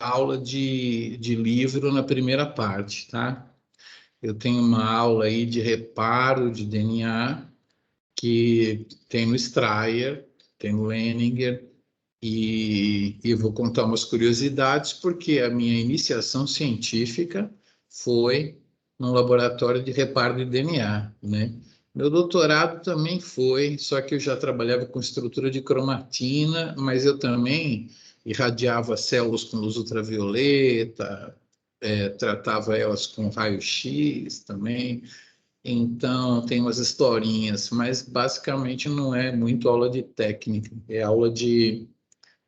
aula de livro na primeira parte, tá? Eu tenho uma aula aí de reparo de DNA que tem no Stryer, tem no Leninger, e eu vou contar umas curiosidades, porque a minha iniciação científica foi num laboratório de reparo de DNA, né? Meu doutorado também foi, só que eu já trabalhava com estrutura de cromatina, mas eu também irradiava células com luz ultravioleta, tratava elas com raio-x também. Então, tem umas historinhas, mas basicamente não é muito aula de técnica, é aula de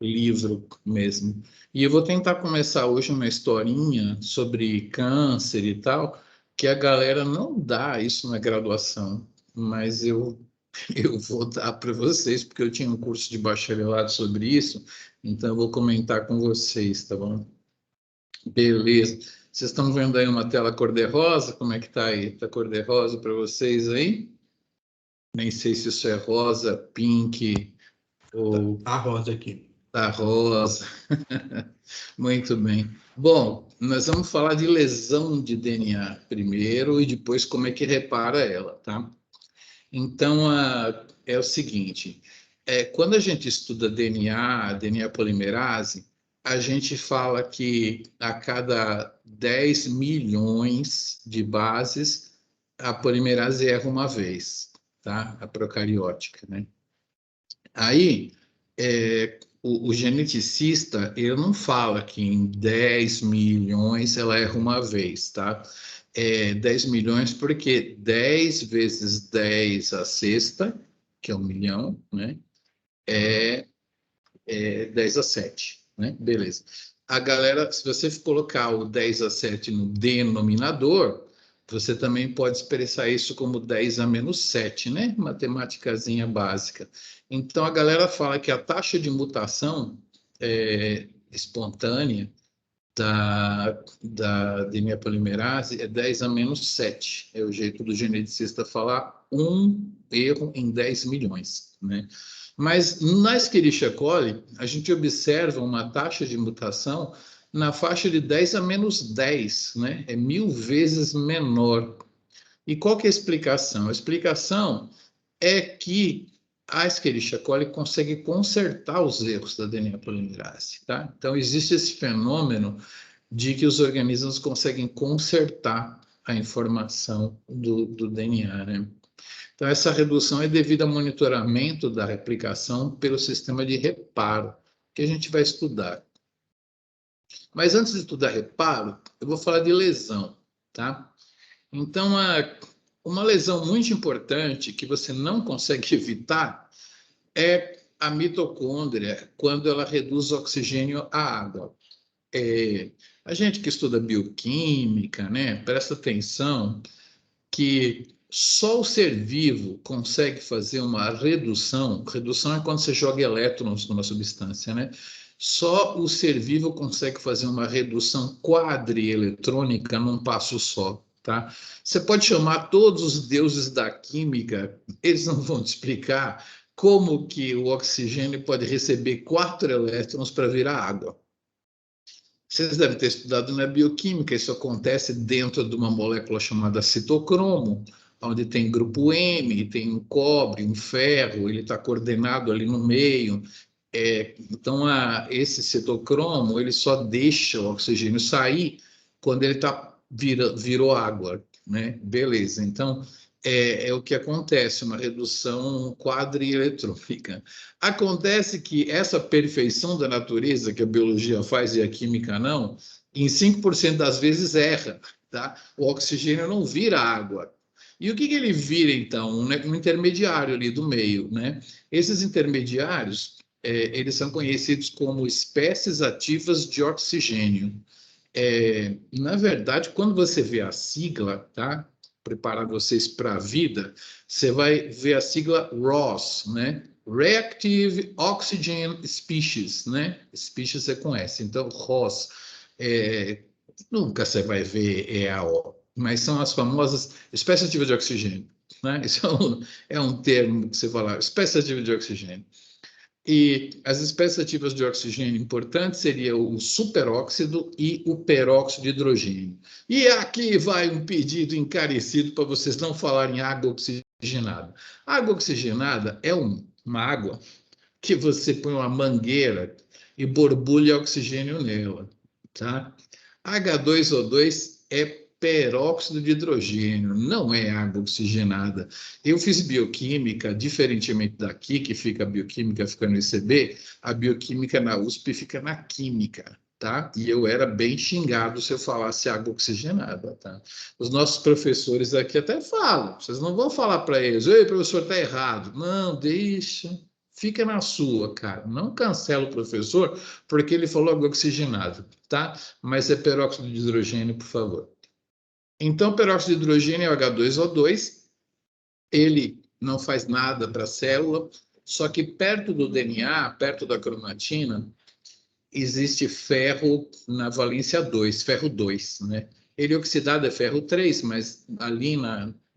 livro mesmo. E eu vou tentar começar hoje uma historinha sobre câncer e tal, que a galera não dá isso na graduação, mas eu vou dar para vocês, porque eu tinha um curso de bacharelado sobre isso, então eu vou comentar com vocês, tá bom? Beleza. Vocês estão vendo aí uma tela cor-de-rosa? Como é que tá aí? Tá cor-de-rosa para vocês aí? Nem sei se isso é rosa, pink ou A rosa aqui. tá rosa. Muito bem. Bom, nós vamos falar de lesão de DNA primeiro e depois como é que repara ela, tá? Então, é o seguinte, quando a gente estuda DNA polimerase, a gente fala que a cada 10 milhões de bases, a polimerase erra uma vez, tá? A procariótica, né? Aí, o geneticista, ele não fala que em 10 milhões ela erra uma vez, tá? 10 milhões porque 10 vezes 10 a sexta, que é 1 milhão, né? É 10 a 7, né? Beleza. A galera, se você colocar o 10 a 7 no denominador, você também pode expressar isso como 10 a menos 7, né? Matemáticazinha básica. Então, a galera fala que a taxa de mutação espontânea da DNA polimerase é 10 a menos 7. É o jeito do geneticista falar um erro em 10 milhões, né? Mas na Escherichia coli, a gente observa uma taxa de mutação na faixa de 10 a menos 10, né? É 1000 vezes menor. E qual que é a explicação? A explicação é que a Escherichia coli consegue consertar os erros da DNA polimerase, tá? Então, existe esse fenômeno de que os organismos conseguem consertar a informação do DNA, né? Então, essa redução é devida ao monitoramento da replicação pelo sistema de reparo, que a gente vai estudar. Mas antes de estudar reparo, eu vou falar de lesão, tá? Então, uma lesão muito importante que você não consegue evitar é a mitocôndria, quando ela reduz o oxigênio à água. A gente que estuda bioquímica, né, presta atenção que só o ser vivo consegue fazer uma redução. Redução é quando você joga elétrons numa substância, né? Só o ser vivo consegue fazer uma redução quadrieletrônica num passo só, tá? Você pode chamar todos os deuses da química, eles não vão te explicar como que o oxigênio pode receber 4 elétrons para virar água. Vocês devem ter estudado na bioquímica, isso acontece dentro de uma molécula chamada citocromo, onde tem grupo M, tem um cobre, um ferro, ele está coordenado ali no meio. Então, esse citocromo, ele só deixa o oxigênio sair quando ele virou água, né? Beleza, então é o que acontece, uma redução quadrieletrônica. Acontece que essa perfeição da natureza que a biologia faz e a química não, em 5% das vezes erra, tá? O oxigênio não vira água. E o que ele vira, então? Um intermediário ali do meio, né? Esses intermediários, eles são conhecidos como espécies ativas de oxigênio. Na verdade, quando você vê a sigla, tá? Preparar vocês para a vida, você vai ver a sigla ROS, né? Reactive Oxygen Species, né? Species é com S, então ROS. Nunca você vai ver EAO, mas são as famosas espécies ativas de oxigênio, né? Isso é um termo que você fala, espécie ativa de oxigênio. E as espécies ativas de oxigênio importantes seriam o superóxido e o peróxido de hidrogênio. E aqui vai um pedido encarecido para vocês não falarem água oxigenada. Água oxigenada é uma água que você põe uma mangueira e borbulha oxigênio nela, tá? H2O2 é peróxido de hidrogênio, não é água oxigenada. Eu fiz bioquímica, diferentemente daqui, que fica a bioquímica, fica no ICB, a bioquímica na USP fica na química, tá? E eu era bem xingado se eu falasse água oxigenada, tá? Os nossos professores aqui até falam, vocês não vão falar para eles, ei, professor, está errado. Não, deixa, fica na sua, cara. Não cancela o professor porque ele falou água oxigenada, tá? Mas é peróxido de hidrogênio, por favor. Então, o peróxido de hidrogênio é o H2O2, ele não faz nada para a célula, só que perto do DNA, perto da cromatina, existe ferro na valência 2, ferro 2, né? Ele oxidado é ferro 3, mas ali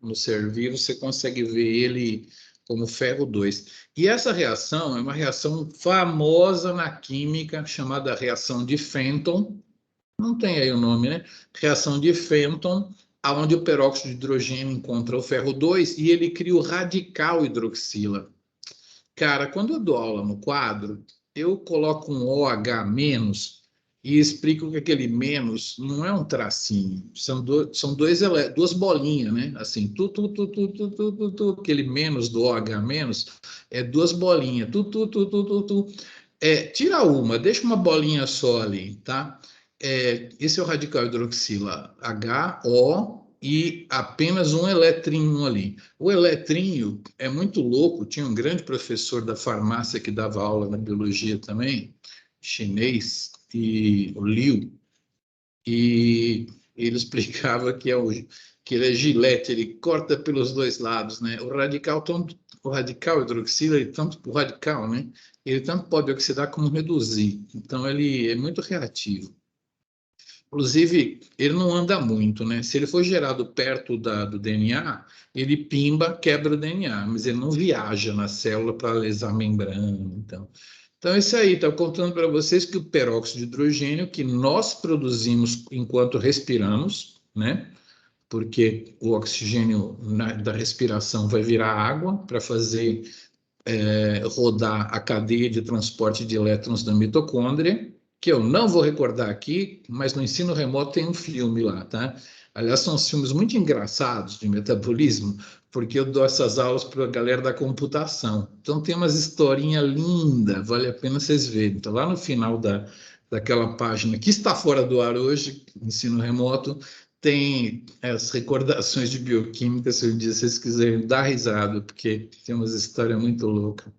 no ser vivo você consegue ver ele como ferro 2. E essa reação é uma reação famosa na química, chamada reação de Fenton. Não tem aí o nome, né? Reação de Fenton, onde o peróxido de hidrogênio encontra o ferro 2 e ele cria o radical hidroxila. Cara, quando eu dou aula no quadro, eu coloco um OH menos e explico que aquele menos não é um tracinho, são duas bolinhas, né? Assim, aquele menos do OH menos é duas bolinhas, tira uma, deixa uma bolinha só ali, tá? Esse é o radical hidroxila HO e apenas um eletrinho ali. O eletrinho é muito louco, tinha um grande professor da farmácia que dava aula na biologia também, chinês, e o Liu, e ele explicava que ele é gilete, ele corta pelos dois lados, né? O radical hidroxila, o radical, né? Ele tanto pode oxidar como reduzir. Então ele é muito reativo. Inclusive, ele não anda muito, né? Se ele for gerado perto do DNA, ele pimba, quebra o DNA, mas ele não viaja na célula para lesar a membrana. Então, é isso aí. Estou contando para vocês que o peróxido de hidrogênio que nós produzimos enquanto respiramos, né? Porque o oxigênio da respiração vai virar água para fazer rodar a cadeia de transporte de elétrons da mitocôndria, que eu não vou recordar aqui, mas no ensino remoto tem um filme lá, tá? Aliás, são filmes muito engraçados de metabolismo, porque eu dou essas aulas para a galera da computação. Então tem umas historinhas lindas, vale a pena vocês verem. Então, lá no final daquela página que está fora do ar hoje, ensino remoto, tem as recordações de bioquímica, se um dia vocês quiserem dar risada, porque tem umas histórias muito loucas.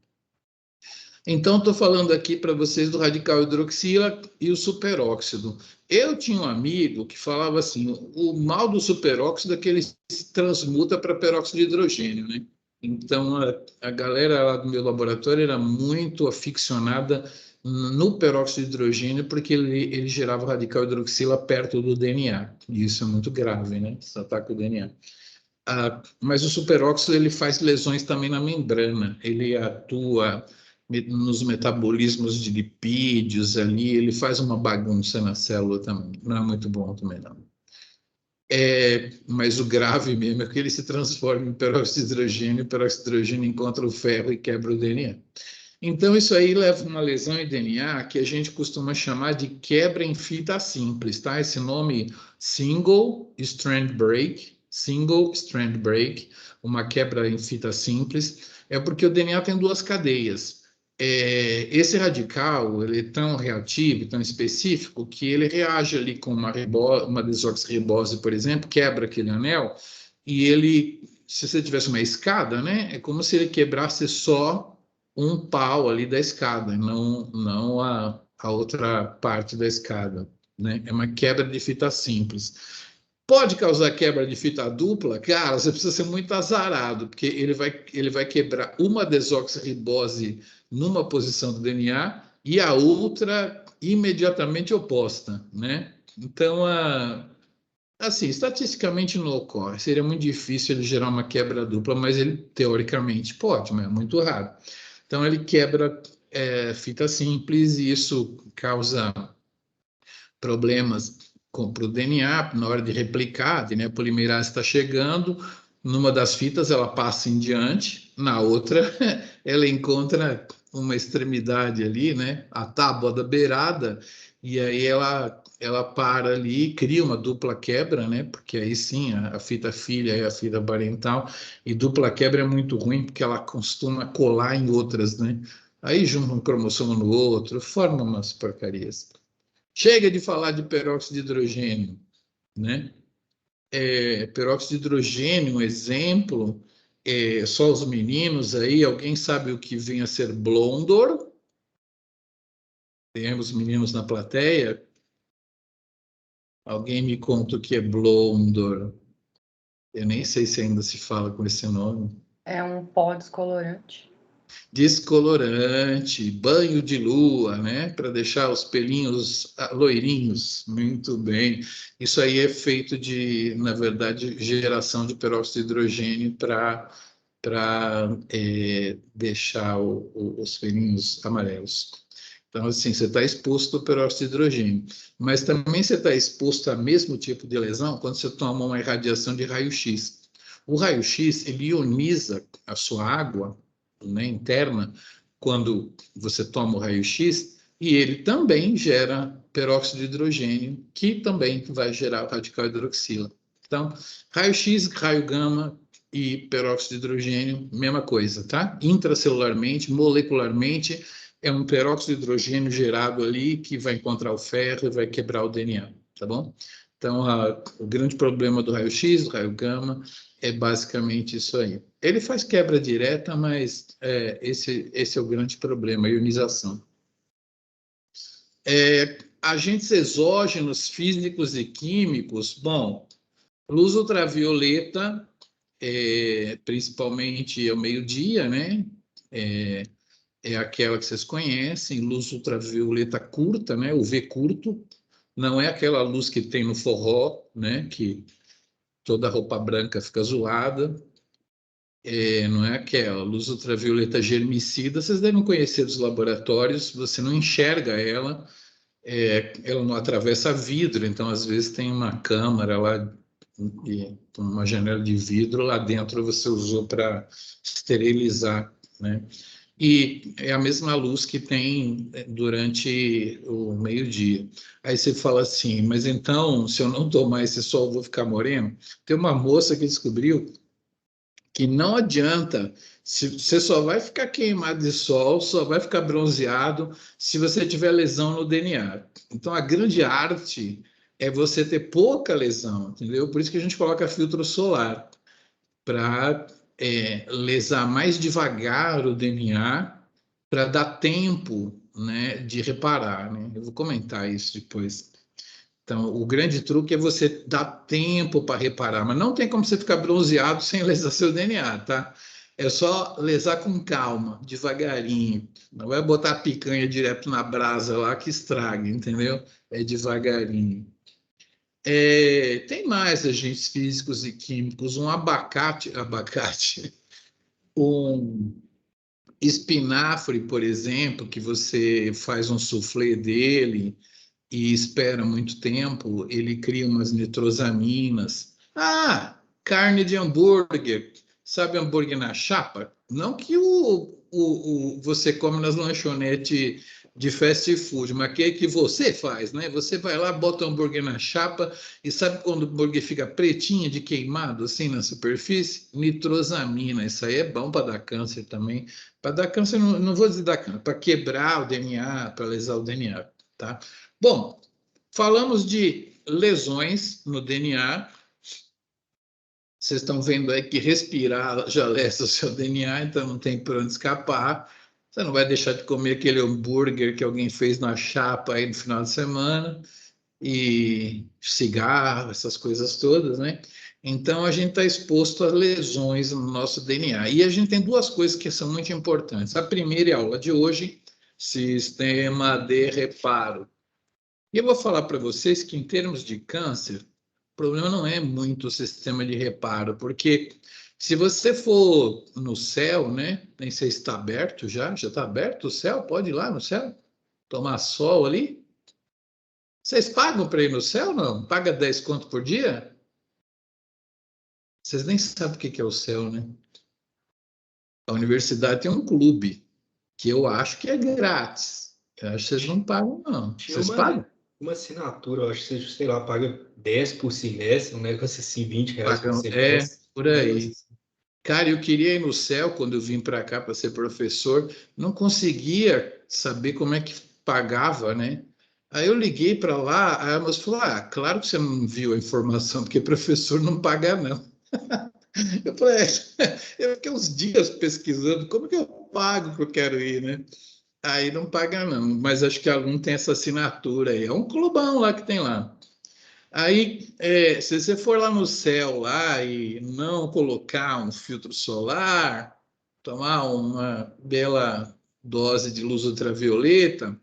Então, estou falando aqui para vocês do radical hidroxila e o superóxido. Eu tinha um amigo que falava assim, o mal do superóxido é que ele se transmuta para peróxido de hidrogênio, né? Então, a galera lá do meu laboratório era muito aficionada no peróxido de hidrogênio porque ele gerava radical hidroxila perto do DNA. E isso é muito grave, né? Isso ataca o DNA. Mas o superóxido ele faz lesões também na membrana. Ele atua nos metabolismos de lipídios ali, ele faz uma bagunça na célula também. Não é muito bom também, não. Mas o grave mesmo é que ele se transforma em peróxido de hidrogênio, o peróxido de hidrogênio encontra o ferro e quebra o DNA. Então, isso aí leva a uma lesão em DNA que a gente costuma chamar de quebra em fita simples, tá? Esse nome single strand break, uma quebra em fita simples, é porque o DNA tem duas cadeias. Esse radical ele é tão reativo, tão específico, que ele reage ali com uma desoxirribose, por exemplo, quebra aquele anel, e ele, se você tivesse uma escada, né, é como se ele quebrasse só um pau ali da escada, não a outra parte da escada, né? É uma quebra de fita simples. Pode causar quebra de fita dupla? Cara, você precisa ser muito azarado, porque ele vai quebrar uma desoxirribose numa posição do DNA e a outra imediatamente oposta, né? Então, assim, estatisticamente não ocorre. Seria muito difícil ele gerar uma quebra dupla, mas ele teoricamente pode, mas é muito raro. Então, ele quebra fita simples, e isso causa problemas para o DNA, na hora de replicar, a DNA polimerase está chegando, numa das fitas ela passa em diante, na outra ela encontra uma extremidade ali, né, a tábua da beirada, e aí ela para ali, cria uma dupla quebra, né, porque aí sim a fita filha e a fita parental, e dupla quebra é muito ruim, porque ela costuma colar em outras, né, aí junta um cromossomo no outro, forma umas porcarias. Chega de falar de peróxido de hidrogênio, né? Peróxido de hidrogênio, um exemplo, só os meninos aí, alguém sabe o que vem a ser Blondor? Temos meninos na plateia? Alguém me conta o que é Blondor? Eu nem sei se ainda se fala com esse nome. É um pó descolorante. Descolorante, banho de lua, né? Para deixar os pelinhos loirinhos. Muito bem. Isso aí é feito de, na verdade, geração de peróxido de hidrogênio para deixar os pelinhos amarelos. Então, assim, você está exposto ao peróxido de hidrogênio. Mas também você está exposto a mesmo tipo de lesão quando você toma uma irradiação de raio-x. O raio-x, ele ioniza a sua água, né, interna, quando você toma o raio-x, e ele também gera peróxido de hidrogênio, que também vai gerar o radical hidroxila. Então, raio-x, raio gama e peróxido de hidrogênio, mesma coisa, tá? Intracelularmente, molecularmente, é um peróxido de hidrogênio gerado ali que vai encontrar o ferro e vai quebrar o DNA, tá bom? Então, o grande problema do raio-x, do raio gama, é basicamente isso aí. Ele faz quebra direta, mas esse é o grande problema, a ionização. Agentes exógenos físicos e químicos, bom, luz ultravioleta, principalmente ao meio-dia, né? É aquela que vocês conhecem, luz ultravioleta curta, né? O V curto, não é aquela luz que tem no forró, né? Que toda a roupa branca fica zoada. Não é aquela luz ultravioleta germicida, vocês devem conhecer dos laboratórios, você não enxerga ela, ela não atravessa vidro, então às vezes tem uma câmara lá, uma janela de vidro lá dentro você usou para esterilizar, né? E é a mesma luz que tem durante o meio-dia. Aí você fala assim, mas então, se eu não tomar esse sol, eu vou ficar moreno? Tem uma moça que descobriu que não adianta, você só vai ficar queimado de sol, só vai ficar bronzeado se você tiver lesão no DNA. Então, a grande arte é você ter pouca lesão, entendeu? Por isso que a gente coloca filtro solar, para lesar mais devagar o DNA, para dar tempo, né, de reparar, né? Eu vou comentar isso depois. Então, o grande truque é você dar tempo para reparar, mas não tem como você ficar bronzeado sem lesar seu DNA, tá? É só lesar com calma, devagarinho. Não vai botar a picanha direto na brasa lá que estraga, entendeu? É devagarinho. Tem mais agentes físicos e químicos, um abacate, um espinafre, por exemplo, que você faz um soufflé dele, e espera muito tempo, ele cria umas nitrosaminas. Ah, carne de hambúrguer. Sabe hambúrguer na chapa? Não que você come nas lanchonetes de fast food, mas que você faz, né? Você vai lá, bota o hambúrguer na chapa e sabe quando o hambúrguer fica pretinho de queimado, assim, na superfície? Nitrosamina. Isso aí é bom para dar câncer também. Para dar câncer, não vou dizer dar câncer, para quebrar o DNA, para lesar o DNA, tá? Bom, falamos de lesões no DNA. Vocês estão vendo aí que respirar já lesa o seu DNA, então não tem para onde escapar. Você não vai deixar de comer aquele hambúrguer que alguém fez na chapa aí no final de semana, e cigarro, essas coisas todas, né? Então a gente está exposto a lesões no nosso DNA. E a gente tem duas coisas que são muito importantes. A primeira é a aula de hoje, sistema de reparo. E eu vou falar para vocês que, em termos de câncer, o problema não é muito o sistema de reparo, porque Se você for no céu, né? Nem sei se está aberto já. Já está aberto o céu? Pode ir lá no céu? Tomar sol ali? Vocês pagam para ir no céu, não? Paga 10 conto por dia? Vocês nem sabem o que é o céu, né? A universidade tem um clube, que eu acho que é grátis. Eu acho que vocês não pagam, não. Tinha Vocês pagam? uma assinatura, eu acho que você, sei lá, paga 10 por semestre, um negócio assim, R$ 20 por Pagam, é, semestre. por Um negócio aí. assim. Cara, eu queria ir no céu quando eu vim para cá para ser professor, não conseguia saber como é que pagava, né? Aí eu liguei para lá, aí a moça falou: Ah, claro que você não viu a informação, porque professor não paga, não. Eu falei: Eu fiquei uns dias pesquisando, como que eu pago que eu quero ir, né? Aí não paga, não, mas acho que aluno tem essa assinatura aí. É um clubão lá que tem lá. Aí, se você for lá no céu lá e não colocar um filtro solar, tomar uma bela dose de luz ultravioleta,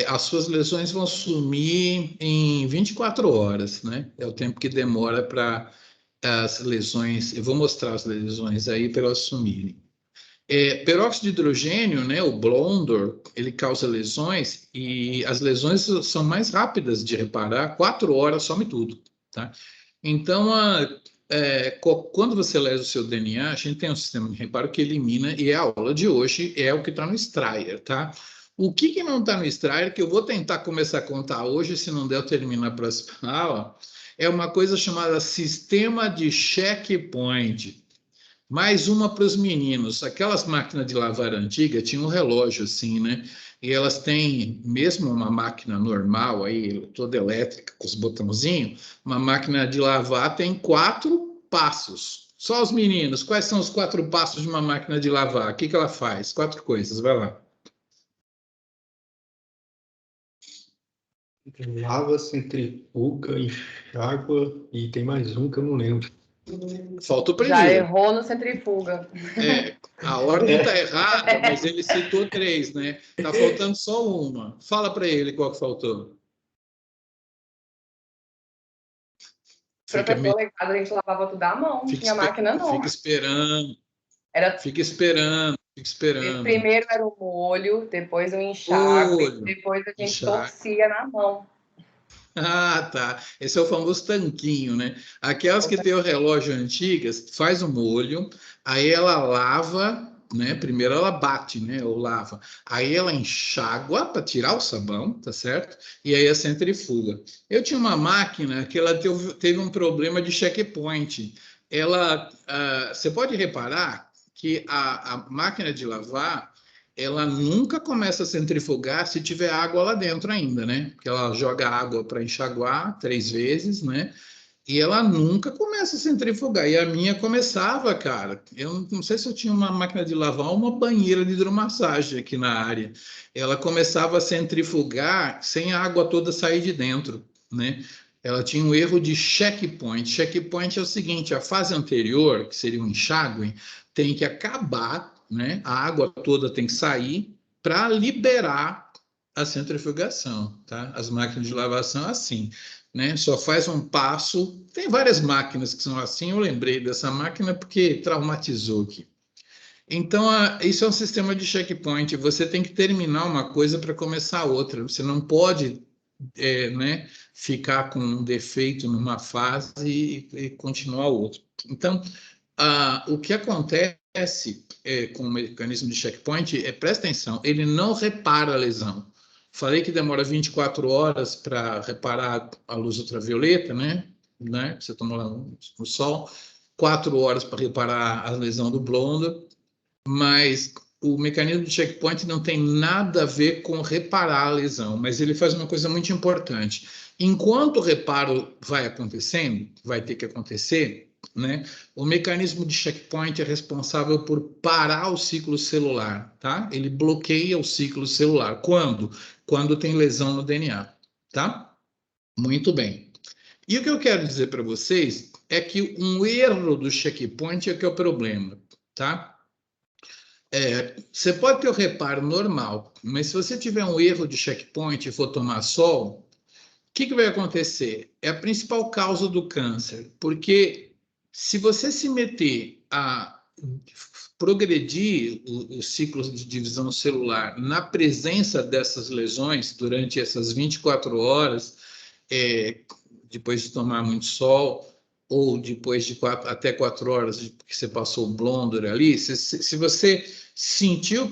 as suas lesões vão sumir em 24 horas, né? É o tempo que demora para as lesões. Eu vou mostrar as lesões aí para elas sumirem. Peróxido de hidrogênio, né, o Blondor, ele causa lesões e as lesões são mais rápidas de reparar, 4 horas some tudo, tá? Então, quando você lesa o seu DNA, a gente tem um sistema de reparo que elimina, e a aula de hoje é o que está no Strayer, tá? O que não está no Strayer, que eu vou tentar começar a contar hoje, se não der, eu termino na próxima aula, é uma coisa chamada sistema de checkpoint. Mais uma para os meninos. Aquelas máquinas de lavar antiga tinham um relógio assim, né? E elas têm, mesmo uma máquina normal aí, toda elétrica, com os botãozinhos, uma máquina de lavar tem 4 passos. Só os meninos, quais são os 4 passos de uma máquina de lavar? O que ela faz? 4 coisas, vai lá. Lava, centrifuga, enxágua e tem mais um que eu não lembro. Falta o Já primeiro. errou no centrifuga. A ordem está errada, mas ele citou 3, né? Está faltando só uma. Fala para ele qual que faltou. Professor legado, a gente lavava tudo à mão, não tinha máquina não. Fica esperando. Era, Fica esperando. primeiro era o molho, depois o enxágue, depois a gente torcia na mão. Ah, tá. Esse é o famoso tanquinho, né? Aquelas que tem o relógio antigas, faz o molho, aí ela lava, né? Primeiro ela bate, né? Ou lava. Aí ela enxágua para tirar o sabão, tá certo? E aí a centrifuga. Eu tinha uma máquina que ela teve um problema de checkpoint. Você pode reparar que a máquina de lavar ela nunca começa a centrifugar se tiver água lá dentro ainda, né? Porque ela joga água para enxaguar 3 vezes, né? E ela nunca começa a centrifugar. E a minha começava, cara. Eu não sei se eu tinha uma máquina de lavar ou uma banheira de hidromassagem aqui na área. Ela começava a centrifugar sem a água toda sair de dentro, né? Ela tinha um erro de checkpoint. Checkpoint é o seguinte: a fase anterior, que seria um enxágue, tem que acabar, né? A água toda tem que sair para liberar a centrifugação, tá? As máquinas de lavação assim, né? Só faz um passo. Tem várias máquinas que são assim. Eu lembrei dessa máquina porque traumatizou aqui. Então, isso é um sistema de checkpoint. Você tem que terminar uma coisa para começar outra. Você não pode, né, ficar com um defeito numa fase e continuar outra. Então, o que acontece com o mecanismo de checkpoint presta atenção, ele não repara a lesão. Falei que demora 24 horas para reparar a luz ultravioleta, né? Você toma lá no sol, 4 horas para reparar a lesão do Blondor, mas o mecanismo de checkpoint não tem nada a ver com reparar a lesão, mas ele faz uma coisa muito importante. Enquanto o reparo vai acontecendo, vai ter que acontecer, né? O mecanismo de checkpoint é responsável por parar o ciclo celular, tá? Ele bloqueia o ciclo celular. Quando? Quando tem lesão no DNA, tá? Muito bem. E o que eu quero dizer para vocês é que um erro do checkpoint é que é o problema, tá? Você pode ter o reparo normal, mas se você tiver um erro de checkpoint e for tomar sol, o que vai acontecer? É a principal causa do câncer, porque Se você se meter a progredir os ciclos de divisão celular na presença dessas lesões durante essas 24 horas, depois de tomar muito sol, ou depois de até 4 horas que você passou o blonder ali, se você sentiu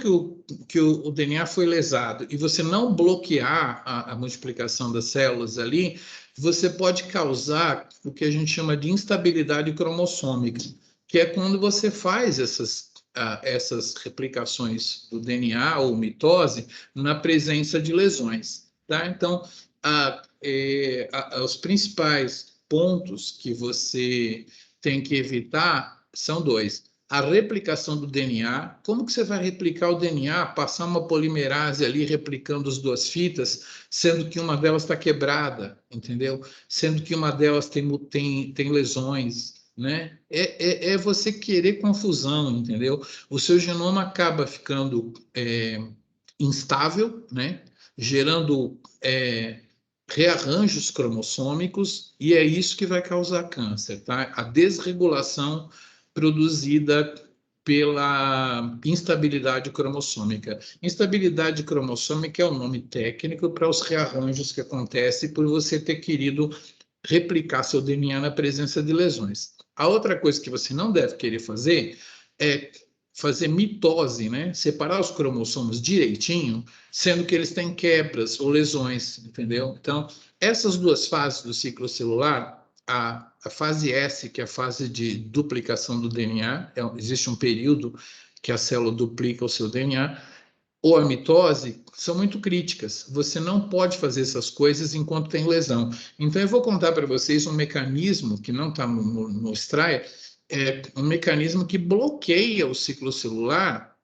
que o DNA foi lesado e você não bloquear a multiplicação das células ali, você pode causar o que a gente chama de instabilidade cromossômica, que é quando você faz essas replicações do DNA ou mitose na presença de lesões. Tá? Então, os principais pontos que você tem que evitar são 2. A replicação do DNA. Como que você vai replicar o DNA? Passar uma polimerase ali replicando as 2 fitas, sendo que uma delas está quebrada, entendeu? Sendo que uma delas tem lesões, né? É você querer confusão, entendeu? O seu genoma acaba ficando instável, né? Gerando rearranjos cromossômicos, e é isso que vai causar câncer, tá? A desregulação produzida pela instabilidade cromossômica. Instabilidade cromossômica é o nome técnico para os rearranjos que acontecem por você ter querido replicar seu DNA na presença de lesões. A outra coisa que você não deve querer fazer é fazer mitose, né? Separar os cromossomos direitinho, sendo que eles têm quebras ou lesões, entendeu? Então, essas 2 fases do ciclo celular, a fase S, que é a fase de duplicação do DNA, existe um período que a célula duplica o seu DNA, ou a mitose, são muito críticas. Você não pode fazer essas coisas enquanto tem lesão. Então, eu vou contar para vocês um mecanismo que não está no Straia, um mecanismo que bloqueia o ciclo celular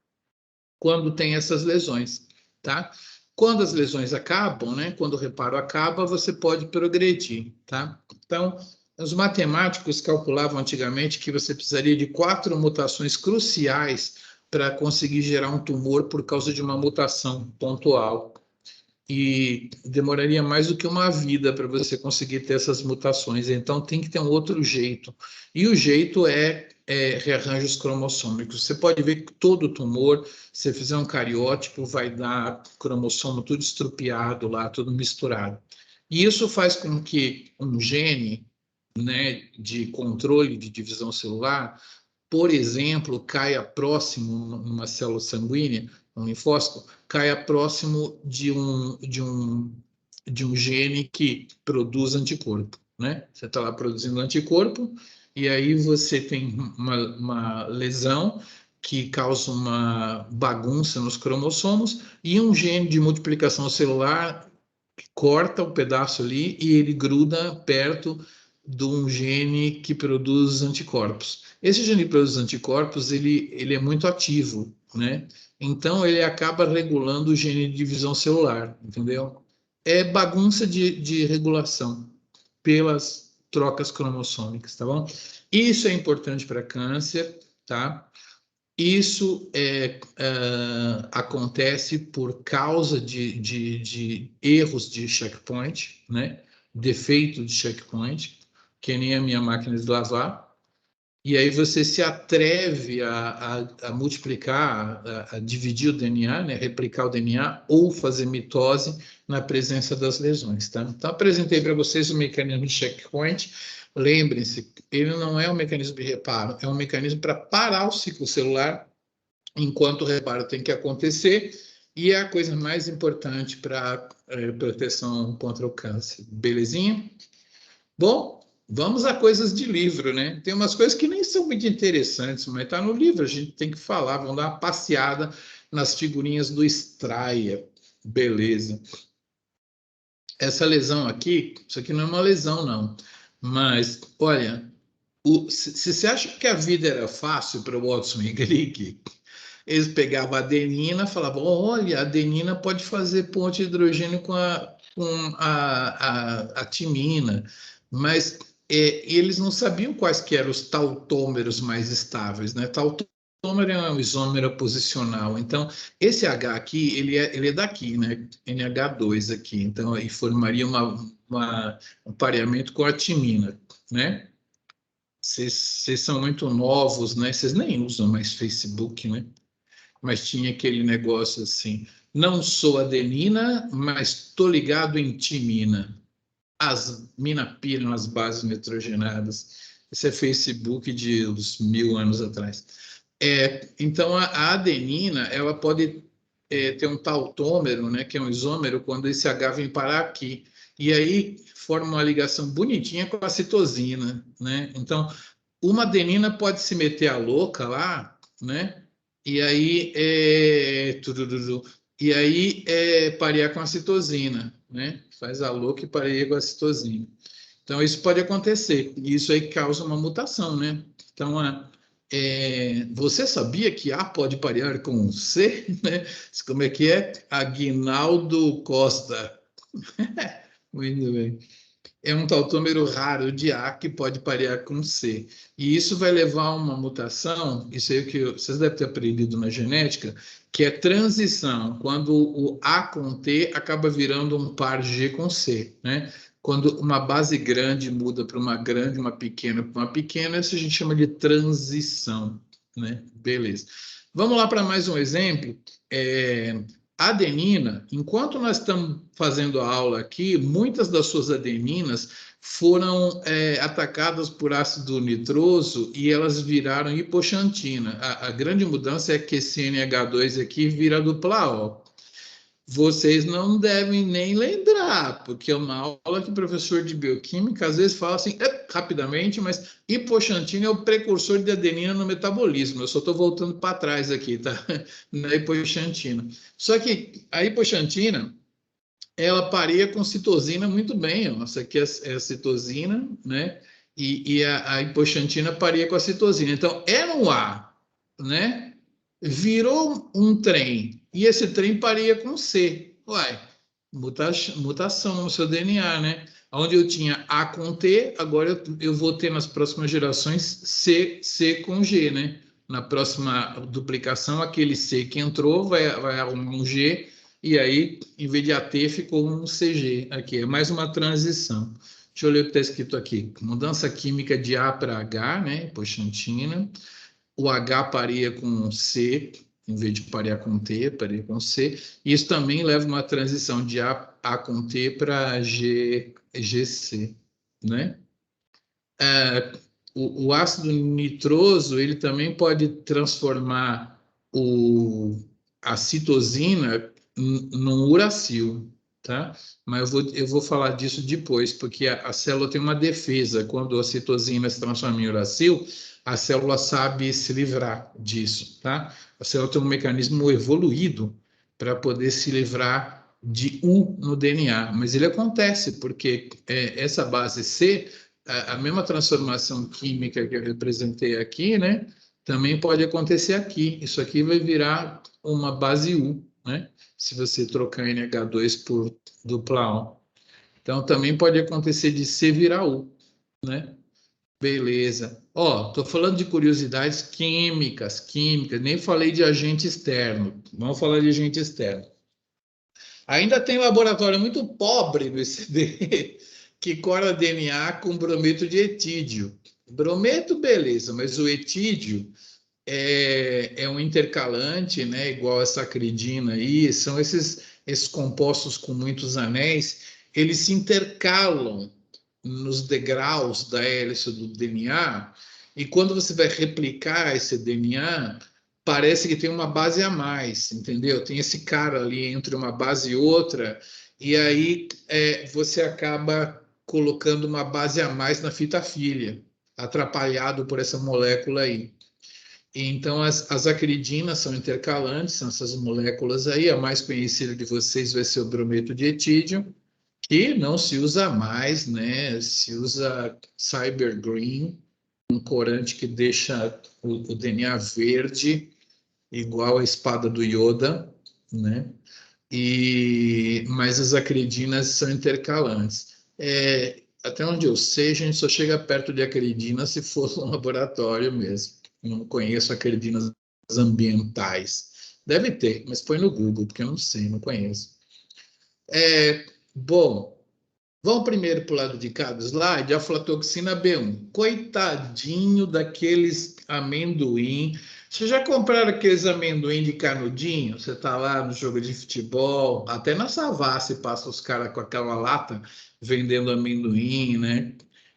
quando tem essas lesões, tá? Quando as lesões acabam, né? Quando o reparo acaba, você pode progredir, tá? Então, os matemáticos calculavam antigamente que você precisaria de 4 mutações cruciais para conseguir gerar um tumor por causa de uma mutação pontual. E demoraria mais do que uma vida para você conseguir ter essas mutações. Então, tem que ter um outro jeito. E o jeito é rearranjos cromossômicos. Você pode ver que todo tumor, se você fizer um cariótipo, vai dar cromossomo tudo estrupiado lá, tudo misturado. E isso faz com que um gene, né, de controle de divisão celular, por exemplo, caia próximo numa célula sanguínea, um linfócito, caia próximo de um gene que produz anticorpo, né? Você está lá produzindo anticorpo e aí você tem uma lesão que causa uma bagunça nos cromossomos e um gene de multiplicação celular corta o pedaço ali e ele gruda perto de um gene que produz anticorpos. Esse gene que produz anticorpos, ele é muito ativo, né? Então, ele acaba regulando o gene de divisão celular, entendeu? É bagunça de regulação pelas trocas cromossômicas, tá bom? Isso é importante para câncer, tá? Isso acontece por causa de erros de checkpoint, né? Defeito de checkpoint, que nem a minha máquina de lavar. E aí você se atreve a multiplicar, a dividir o DNA, né? Replicar o DNA ou fazer mitose na presença das lesões, tá? Então, apresentei para vocês o mecanismo de checkpoint. Lembrem-se, ele não é um mecanismo de reparo, é um mecanismo para parar o ciclo celular enquanto o reparo tem que acontecer, e é a coisa mais importante para proteção contra o câncer. Belezinha? Bom, vamos a coisas de livro, né? Tem umas coisas que nem são muito interessantes, mas está no livro, a gente tem que falar, vamos dar uma passeada nas figurinhas do Straia. Beleza. Essa lesão aqui, isso aqui não é uma lesão, não. Mas, olha, se você acha que a vida era fácil para o Watson e Crick, eles pegavam a adenina e falavam, olha, a adenina pode fazer ponte de hidrogênio com a timina, mas eles não sabiam quais que eram os tautômeros mais estáveis, né? Tautômero é um isômero posicional, então esse H aqui, ele é daqui, né? NH2 aqui, então aí formaria um pareamento com a timina, né? Vocês são muito novos, né? Vocês nem usam mais Facebook, né? Mas tinha aquele negócio assim, não sou adenina, mas tô ligado em timina. As mina piram as bases nitrogenadas. Esse é Facebook de uns 1000 anos atrás. Então, a adenina, ela pode ter um tautômero, né, que é um isômero, quando esse H vem parar aqui. E aí forma uma ligação bonitinha com a citosina, né? Então, uma adenina pode se meter a louca lá, né? E aí parear com a citosina, né? Faz a louca e pareia com a citosina. Então isso pode acontecer e isso aí causa uma mutação, né? Então você sabia que A pode parear com C, né? Como é que é? Aguinaldo Costa. Muito bem. É um tautômero raro de A que pode parear com C. E isso vai levar a uma mutação, isso aí que vocês devem ter aprendido na genética, que é transição, quando o A com T acaba virando um par G com C, né? Quando uma base grande muda para uma grande, uma pequena para uma pequena, isso a gente chama de transição, né? Beleza. Vamos lá para mais um exemplo. Adenina, enquanto nós estamos fazendo a aula aqui, muitas das suas adeninas foram atacadas por ácido nitroso e elas viraram hipoxantina. A grande mudança é que esse NH2 aqui vira dupla O. Vocês não devem nem lembrar, porque é uma aula que o professor de bioquímica às vezes fala assim, rapidamente, mas hipoxantina é o precursor de adenina no metabolismo. Eu só estou voltando para trás aqui, tá? Na hipoxantina. Só que a hipoxantina, ela pareia com citosina muito bem. Ó. Essa aqui é a citosina, né? E a hipoxantina pareia com a citosina. Então, era um A, né? Virou um trem e esse trem pareia com C. Uai, mutação no seu DNA, né? Onde eu tinha A com T, agora eu vou ter nas próximas gerações C com G, né? Na próxima duplicação, aquele C que entrou vai arrumar um G, e aí, em vez de AT, ficou um CG aqui. É mais uma transição. Deixa eu ler o que está escrito aqui. Mudança química de A para H, né? Hipoxantina. O H pareia com C, em vez de parear com T, pareia com C. Isso também leva uma transição de A com T para GC, né? O ácido nitroso, ele também pode transformar a citosina num uracil, tá? Mas eu vou falar disso depois, porque a célula tem uma defesa. Quando a citosina se transforma em uracil, a célula sabe se livrar disso, tá? A célula tem um mecanismo evoluído para poder se livrar de U no DNA, mas ele acontece porque essa base C, a mesma transformação química que eu representei aqui, né? Também pode acontecer aqui. Isso aqui vai virar uma base U, né? Se você trocar NH2 por dupla O. Então, também pode acontecer de C virar U, né? Beleza. Ó, tô falando de curiosidades químicas, nem falei de agente externo. Vamos falar de agente externo. Ainda tem laboratório muito pobre no ICD que cora DNA com brometo de etídio. Brometo, beleza, mas o etídio é um intercalante, né, igual a sacridina aí, são esses compostos com muitos anéis, eles se intercalam nos degraus da hélice do DNA, e quando você vai replicar esse DNA, parece que tem uma base a mais, entendeu? Tem esse cara ali entre uma base e outra, e aí você acaba colocando uma base a mais na fita filha, atrapalhado por essa molécula aí. Então, as acridinas são intercalantes, são essas moléculas aí. A mais conhecida de vocês vai ser o brometo de etídio, que não se usa mais, né? Se usa Cybergreen, um corante que deixa o DNA verde, igual a espada do Yoda, né? Mas as acridinas são intercalantes. Até onde eu sei, a gente só chega perto de acridina se for no laboratório mesmo. Não conheço acridinas ambientais. Deve ter, mas põe no Google, porque eu não sei, não conheço. Bom, Vamos primeiro para o lado de cá do slide, aflatoxina B1. Coitadinho daqueles amendoim. Vocês já compraram aqueles amendoim de canudinho? Você está lá no jogo de futebol, até na Savassi passa os caras com aquela lata vendendo amendoim, né?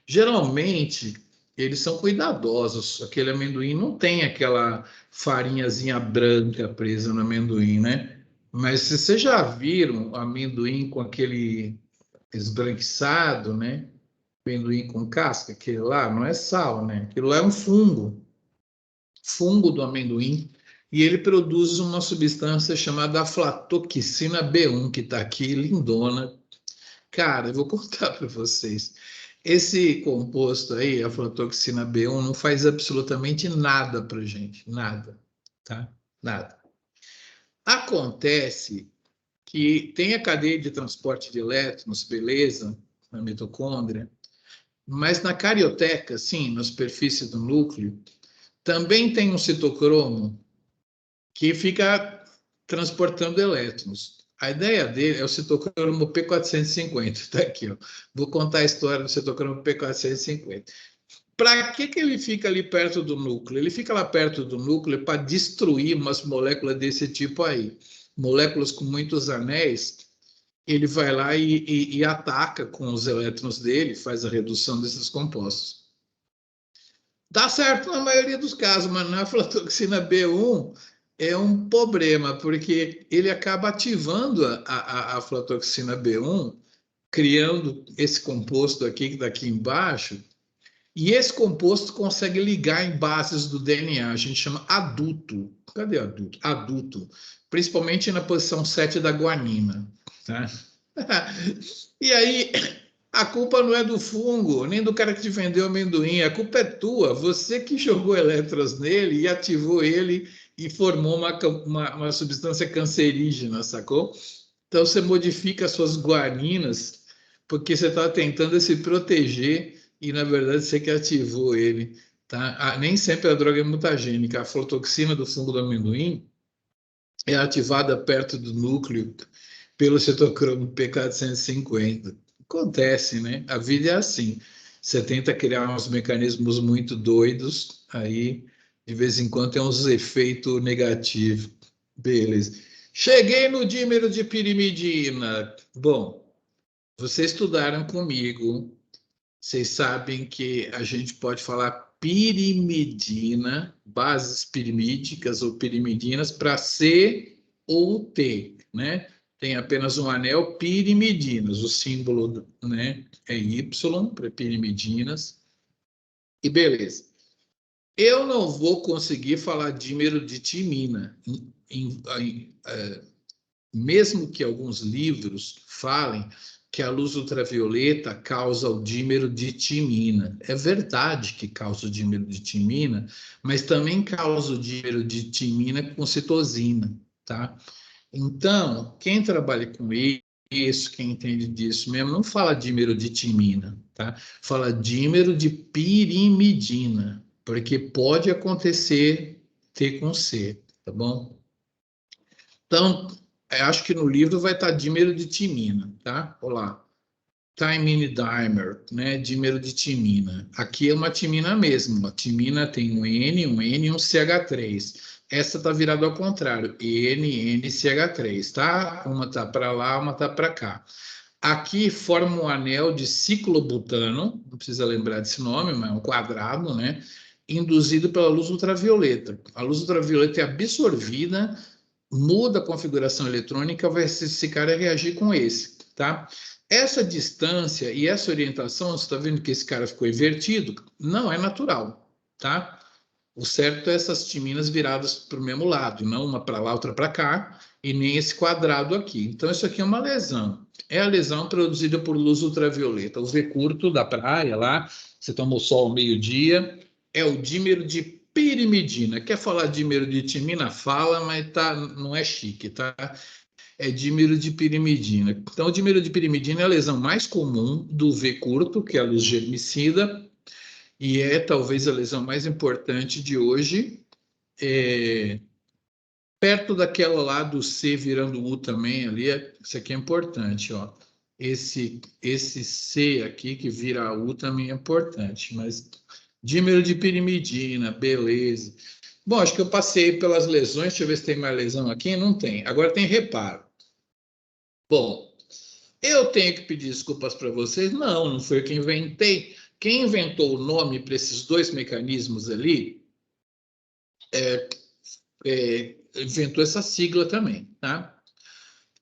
Geralmente, eles são cuidadosos. Aquele amendoim não tem aquela farinhazinha branca presa no amendoim, né? Mas se vocês já viram amendoim com aquele esbranquiçado, né? Amendoim com casca, aquele lá não é sal, né? Aquilo lá é um fungo do amendoim, e ele produz uma substância chamada aflatoxina B1, que está aqui, lindona. Cara, eu vou contar para vocês. Esse composto aí, aflatoxina B1, não faz absolutamente nada para gente, nada, tá? Nada. Acontece que tem a cadeia de transporte de elétrons, beleza, na mitocôndria, mas na carioteca, sim, na superfície do núcleo, também tem um citocromo que fica transportando elétrons. A ideia dele é o citocromo P450, está aqui, ó. Vou contar a história do citocromo P450. Para que ele fica ali perto do núcleo? Ele fica lá perto do núcleo para destruir umas moléculas desse tipo aí. Moléculas com muitos anéis, ele vai lá e ataca com os elétrons dele, faz a redução desses compostos. Dá certo na maioria dos casos, mas na aflatoxina B1 é um problema, porque ele acaba ativando a aflatoxina B1, criando esse composto aqui, que está aqui embaixo, e esse composto consegue ligar em bases do DNA, a gente chama aduto. Cadê aduto? Aduto, principalmente na posição 7 da guanina. Tá? E aí, a culpa não é do fungo, nem do cara que te vendeu amendoim, a culpa é tua, você que jogou elétrons nele e ativou ele e formou uma substância cancerígena, sacou? Então, você modifica as suas guaninas porque você está tentando se proteger e, na verdade, você que ativou ele. Tá? Nem sempre a droga é mutagênica. A aflatoxina do fungo do amendoim é ativada perto do núcleo pelo citocromo P450. Acontece, né? A vida é assim. Você tenta criar uns mecanismos muito doidos, aí, de vez em quando, tem uns efeitos negativos. Beleza. Cheguei no dímero de pirimidina. Bom, vocês estudaram comigo, vocês sabem que a gente pode falar pirimidina, bases pirimídicas ou pirimidinas para C ou T, né? Tem apenas um anel pirimidinas, o símbolo, né, é Y para pirimidinas, e beleza. Eu não vou conseguir falar dímero de timina, mesmo que alguns livros falem que a luz ultravioleta causa o dímero de timina. É verdade que causa o dímero de timina, mas também causa o dímero de timina com citosina, tá? Então, quem trabalha com isso, quem entende disso mesmo, não fala dímero de timina, tá? Fala dímero de pirimidina, porque pode acontecer T com C, tá bom? Então, eu acho que no livro vai estar dímero de timina, tá? Olha lá. Timine dimer, né? Dímero de timina. Aqui é uma timina mesmo. A timina tem um N e um CH3. Essa está virada ao contrário. NCH3, tá? Uma tá para lá, uma tá para cá. Aqui forma um anel de ciclobutano, não precisa lembrar desse nome, mas é um quadrado, né? Induzido pela luz ultravioleta. A luz ultravioleta é absorvida, muda a configuração eletrônica, vai esse cara reagir com esse, tá? Essa distância e essa orientação, você está vendo que esse cara ficou invertido? Não é natural, tá? O certo é essas timinas viradas para o mesmo lado, não uma para lá, outra para cá, e nem esse quadrado aqui. Então, isso aqui é uma lesão. É a lesão produzida por luz ultravioleta. O V curto da praia lá, você tomou sol ao meio-dia, é o dímero de pirimidina. Quer falar dímero de timina? Fala, mas tá, não é chique, tá? É dímero de pirimidina. Então, o dímero de pirimidina é a lesão mais comum do V curto, que é a luz germicida, e é talvez a lesão mais importante de hoje, perto daquela lá do C virando U também, ali, isso aqui é importante, ó. esse C aqui, que vira U, também é importante, mas dímero de pirimidina, beleza. Bom, acho que eu passei pelas lesões, deixa eu ver se tem mais lesão aqui, não tem. Agora tem reparo. Bom, eu tenho que pedir desculpas para vocês? Não foi eu que inventei. Quem inventou o nome para esses dois mecanismos ali, inventou essa sigla também, tá?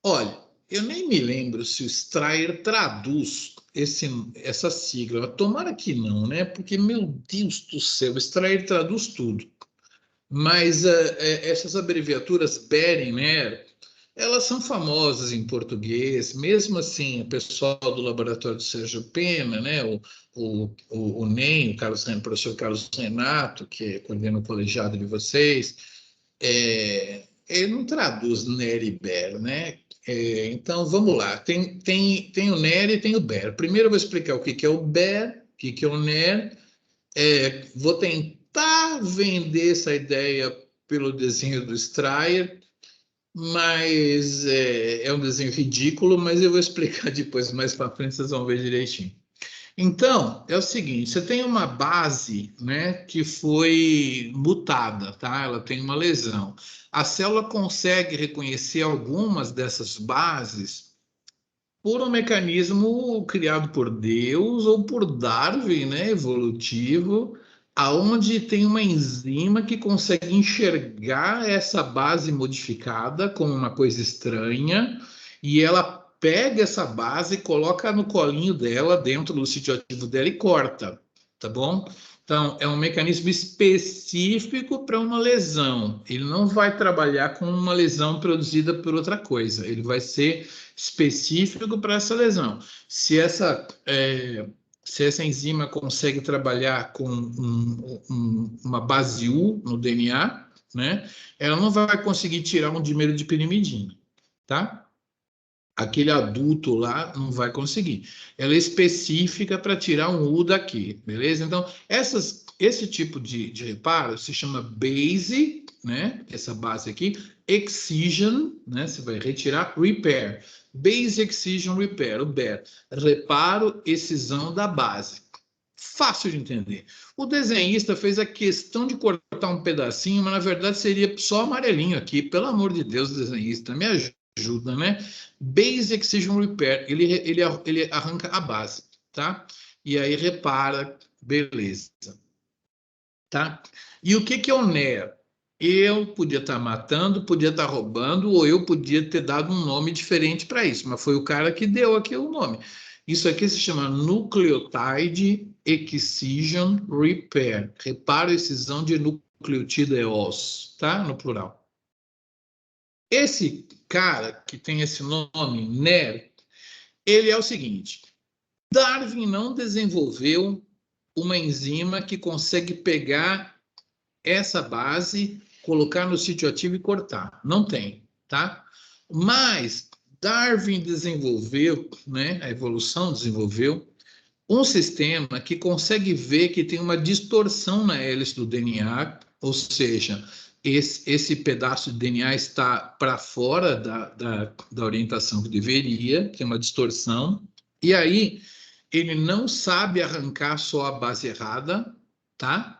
Olha, eu nem me lembro se o Strayer traduz essa sigla. Tomara que não, né? Porque, meu Deus do céu, o Strayer traduz tudo. Mas essas abreviaturas Behring, né? Elas são famosas em português, mesmo assim, o pessoal do laboratório do Sérgio Pena, né? O NEM, o professor Carlos Renato, que coordena o colegiado de vocês, ele não traduz NER e BER, né? Então, vamos lá. Tem o NER e tem o BER. Primeiro eu vou explicar o que é o BER, o que é o NER. Vou tentar vender essa ideia pelo desenho do Strayer, mas é um desenho ridículo, mas eu vou explicar depois, mais para frente, vocês vão ver direitinho. Então, é o seguinte, você tem uma base, né, que foi mutada, tá? Ela tem uma lesão. A célula consegue reconhecer algumas dessas bases por um mecanismo criado por Deus ou por Darwin, né, evolutivo, aonde tem uma enzima que consegue enxergar essa base modificada como uma coisa estranha e ela pega essa base, coloca no colinho dela, dentro do sítio ativo dela e corta, tá bom? Então, é um mecanismo específico para uma lesão. Ele não vai trabalhar com uma lesão produzida por outra coisa. Ele vai ser específico para essa lesão. Se essa enzima consegue trabalhar com uma base U no DNA, né, ela não vai conseguir tirar um dímero de pirimidina, tá? Aquele adulto lá não vai conseguir. Ela é específica para tirar um U daqui, beleza? Então, esse tipo de reparo se chama base, né? Essa base aqui, excision, né? Você vai retirar, repair. Base excision repair, o BER. Reparo, excisão da base. Fácil de entender. O desenhista fez a questão de cortar um pedacinho, mas na verdade seria só amarelinho aqui. Pelo amor de Deus, desenhista, me ajuda, né? Base Excision Repair, ele arranca a base, tá? E aí repara, beleza, tá? E o que é o NER? Eu podia estar matando, podia estar roubando, ou eu podia ter dado um nome diferente para isso, mas foi o cara que deu aqui o nome. Isso aqui se chama Nucleotide Excision Repair, reparo e excisão de nucleotídeos, tá? No plural. Esse cara que tem esse nome, NER, ele é o seguinte: Darwin não desenvolveu uma enzima que consegue pegar essa base, colocar no sítio ativo e cortar. Não tem, tá? Mas Darwin desenvolveu, né, a evolução desenvolveu um sistema que consegue ver que tem uma distorção na hélice do DNA, ou seja, esse pedaço de DNA está para fora da orientação que deveria, tem uma distorção, e aí ele não sabe arrancar só a base errada, tá?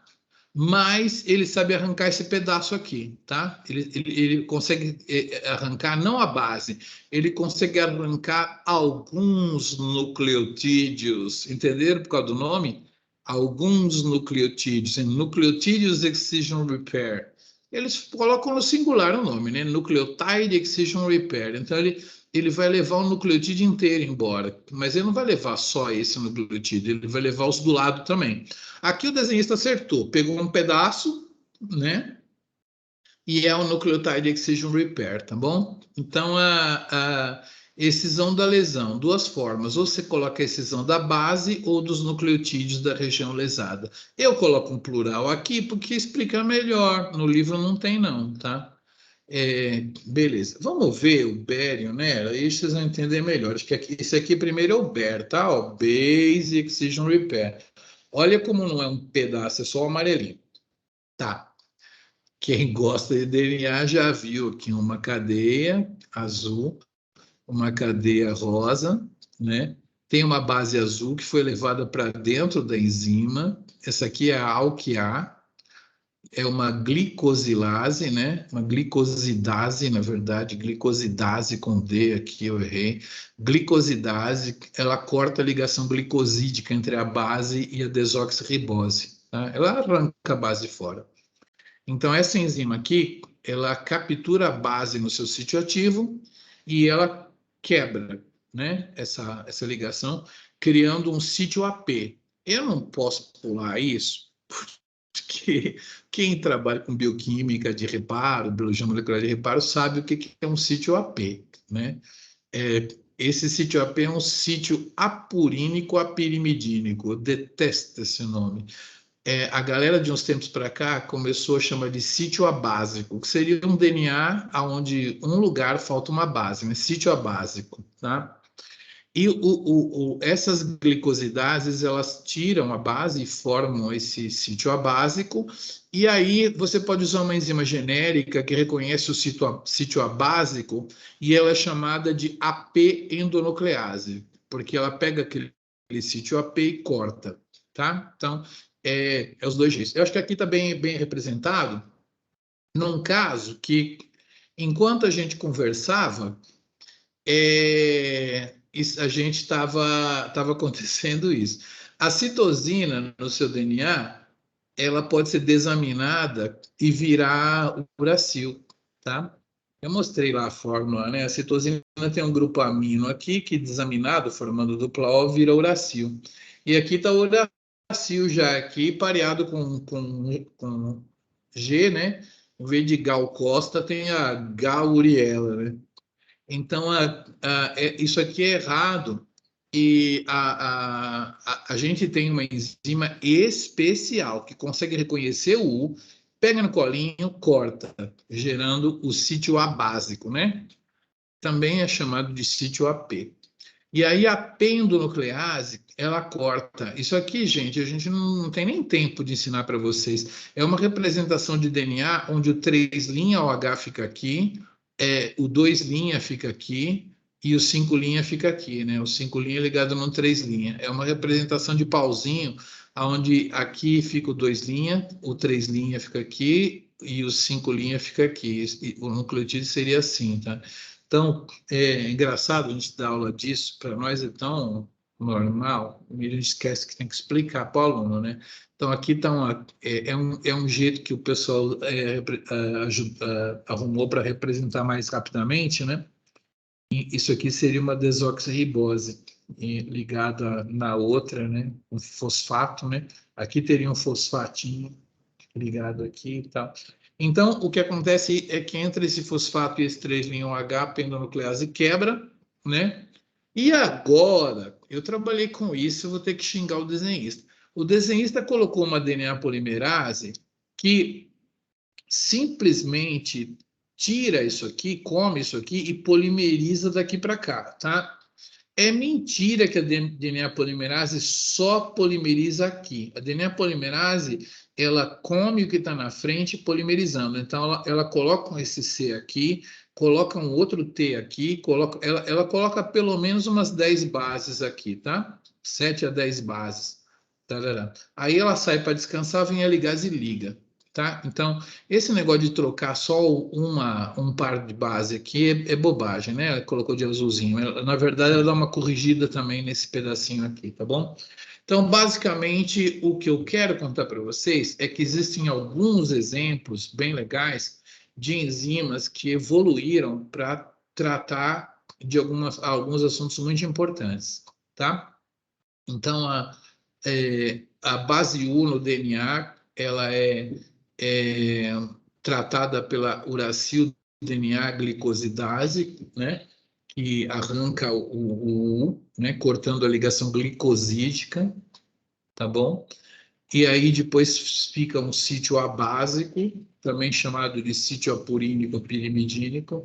Mas ele sabe arrancar esse pedaço aqui, tá? Ele consegue arrancar não a base, ele consegue arrancar alguns nucleotídeos, entenderam por causa do nome? Alguns nucleotídeos, nucleotídeos excision repair. Eles colocam no singular o nome, né? Nucleotide excision repair. Então ele vai levar o nucleotídeo inteiro embora, mas ele não vai levar só esse nucleotídeo, ele vai levar os do lado também. Aqui o desenhista acertou, pegou um pedaço, né? E é o nucleotide excision repair, tá bom? Então, a excisão da lesão, duas formas. Ou você coloca a excisão da base ou dos nucleotídeos da região lesada. Eu coloco um plural aqui porque explica melhor. No livro não tem não, tá? Beleza. Vamos ver o barium, né? Aí vocês vão entender melhor. Acho que esse aqui primeiro é o BER, tá? Ó, Base Excision Repair. Olha como não é um pedaço, é só o amarelinho. Tá. Quem gosta de DNA já viu aqui uma cadeia azul, uma cadeia rosa, né? Tem uma base azul que foi levada para dentro da enzima. Essa aqui é a ALK-A, é uma glicosilase, né? Uma glicosidase, na verdade, glicosidase com D aqui, eu errei. Glicosidase, ela corta a ligação glicosídica entre a base e a desoxirribose, tá? Ela arranca a base fora. Então, essa enzima aqui, ela captura a base no seu sítio ativo e ela quebra, né, essa ligação, criando um sítio AP. Eu não posso pular isso, porque quem trabalha com bioquímica de reparo, biologia molecular de reparo, sabe o que é um sítio AP, né? Esse sítio AP é um sítio apurínico apirimidínico. Eu detesto esse nome. A galera de uns tempos para cá começou a chamar de sítio abásico, que seria um DNA onde um lugar falta uma base, né? Sítio abásico, tá? E essas glicosidases, elas tiram a base e formam esse sítio abásico, e aí você pode usar uma enzima genérica que reconhece o sítio abásico, e ela é chamada de AP endonuclease, porque ela pega aquele sítio AP e corta, tá? Então, é os dois jeitos. Eu acho que aqui está bem representado, num caso que, enquanto a gente conversava, a gente estava acontecendo isso. A citosina no seu DNA, ela pode ser desaminada e virar uracil, tá? Eu mostrei lá a fórmula, né? A citosina tem um grupo amino aqui que desaminado, formando dupla O, vira uracil. E aqui está o uracil já aqui, pareado com G, né? Em vez de Gal Costa, tem a Gal Uriela, né? Então, isso aqui é errado e a gente tem uma enzima especial que consegue reconhecer o U, pega no colinho, corta, gerando o sítio abásico, né? Também é chamado de sítio AP. E aí a pendonuclease, ela corta. Isso aqui, gente, a gente não tem nem tempo de ensinar para vocês. É uma representação de DNA onde o 3' OH fica aqui, o 2' fica aqui e o 5' fica aqui, né? O 5' ligado no 3'. É uma representação de pauzinho, onde aqui fica o 2', o 3' fica aqui e o 5' fica aqui. O nucleotídeo seria assim, tá? Então, é engraçado a gente dar aula disso, para nós é tão normal, e a gente esquece que tem que explicar para o aluno, né? Então, aqui está um jeito que o pessoal arrumou para representar mais rapidamente, né? E isso aqui seria uma desoxirribose ligada na outra, né? Um fosfato, né? Aqui teria um fosfatinho ligado aqui e tal. Então, o que acontece é que entre esse fosfato e esse 3'OH, a pendonuclease quebra, né? E agora, eu trabalhei com isso, eu vou ter que xingar o desenhista. O desenhista colocou uma DNA polimerase que simplesmente tira isso aqui, come isso aqui e polimeriza daqui para cá, tá? É mentira que a DNA polimerase só polimeriza aqui. A DNA polimerase, ela come o que está na frente polimerizando. Então, ela coloca esse C aqui, coloca um outro T aqui, ela coloca pelo menos umas 10 bases aqui, tá? 7 a 10 bases. Tarará. Aí ela sai para descansar, vem a ligase e liga. Tá? Então, esse negócio de trocar só um par de base aqui é bobagem, né? Ela colocou de azulzinho. Na verdade, ela dá uma corrigida também nesse pedacinho aqui, tá bom? Então, basicamente, o que eu quero contar para vocês é que existem alguns exemplos bem legais de enzimas que evoluíram para tratar de alguns assuntos muito importantes, tá? Então, a base U no DNA, ela é tratada pela uracil DNA glicosidase, né? Que arranca o U, né? Cortando a ligação glicosídica, tá bom? E aí depois fica um sítio abásico, também chamado de sítio apurínico pirimidínico.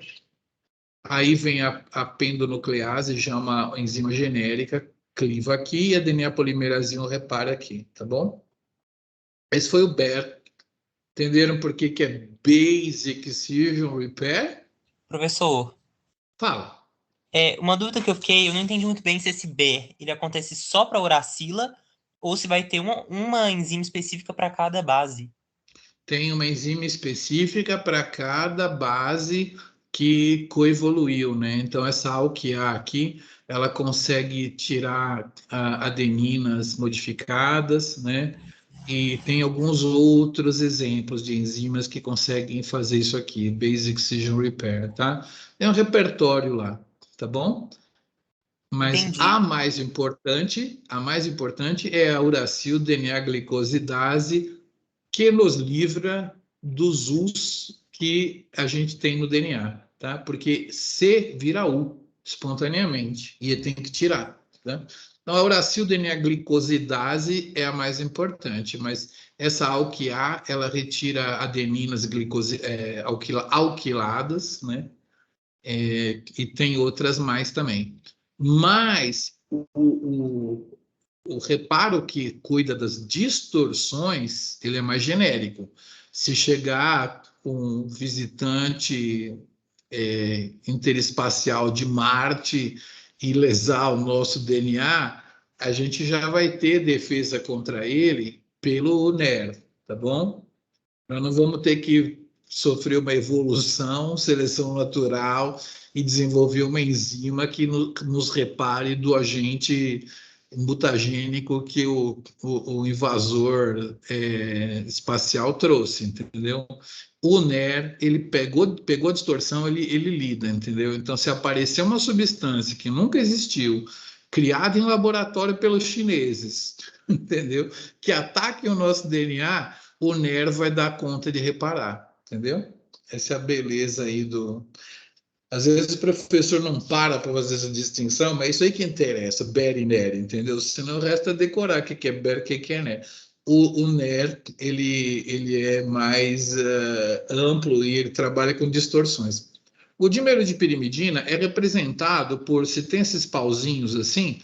Aí vem a pendonuclease, já uma enzima genérica, cliva aqui e a DNA polimerase 1 repara aqui, tá bom? Esse foi o BER. Entenderam por que é Basic Circuit Repair? Professor, Fala. Uma dúvida que eu fiquei, eu não entendi muito bem se esse B, ele acontece só para uracila ou se vai ter uma enzima específica para cada base. Tem uma enzima específica para cada base que coevoluiu, né? Então, essa ALK-A aqui, ela consegue tirar adeninas modificadas, né? E tem alguns outros exemplos de enzimas que conseguem fazer isso aqui, Basic Excision Repair, tá? É um repertório lá, tá bom? Mas Entendi. a mais importante é a uracil DNA glicosidase, que nos livra dos U's que a gente tem no DNA, tá? Porque C vira U espontaneamente e tem que tirar, tá? Então, a uracil DNA glicosidase é a mais importante, mas essa ALK-A, ela retira adeninas alquiladas, né? E tem outras mais também. Mas o reparo que cuida das distorções, ele é mais genérico. Se chegar um visitante interespacial de Marte e lesar o nosso DNA, a gente já vai ter defesa contra ele pelo NER, tá bom? Nós não vamos ter que sofrer uma evolução, seleção natural e desenvolver uma enzima que nos repare do agente mutagênico que o invasor espacial trouxe, entendeu? O NER, ele pegou a distorção, ele lida, entendeu? Então, se aparecer uma substância que nunca existiu, criada em laboratório pelos chineses, entendeu? Que ataque o nosso DNA, o NER vai dar conta de reparar, entendeu? Essa é a beleza aí do... Às vezes o professor não para fazer essa distinção, mas é isso aí que interessa, BER e NER, entendeu? Senão resta decorar o que é BER e o que é NER. O NER, ele é mais amplo e ele trabalha com distorções. O dímero de pirimidina é representado por, se tem esses pauzinhos assim,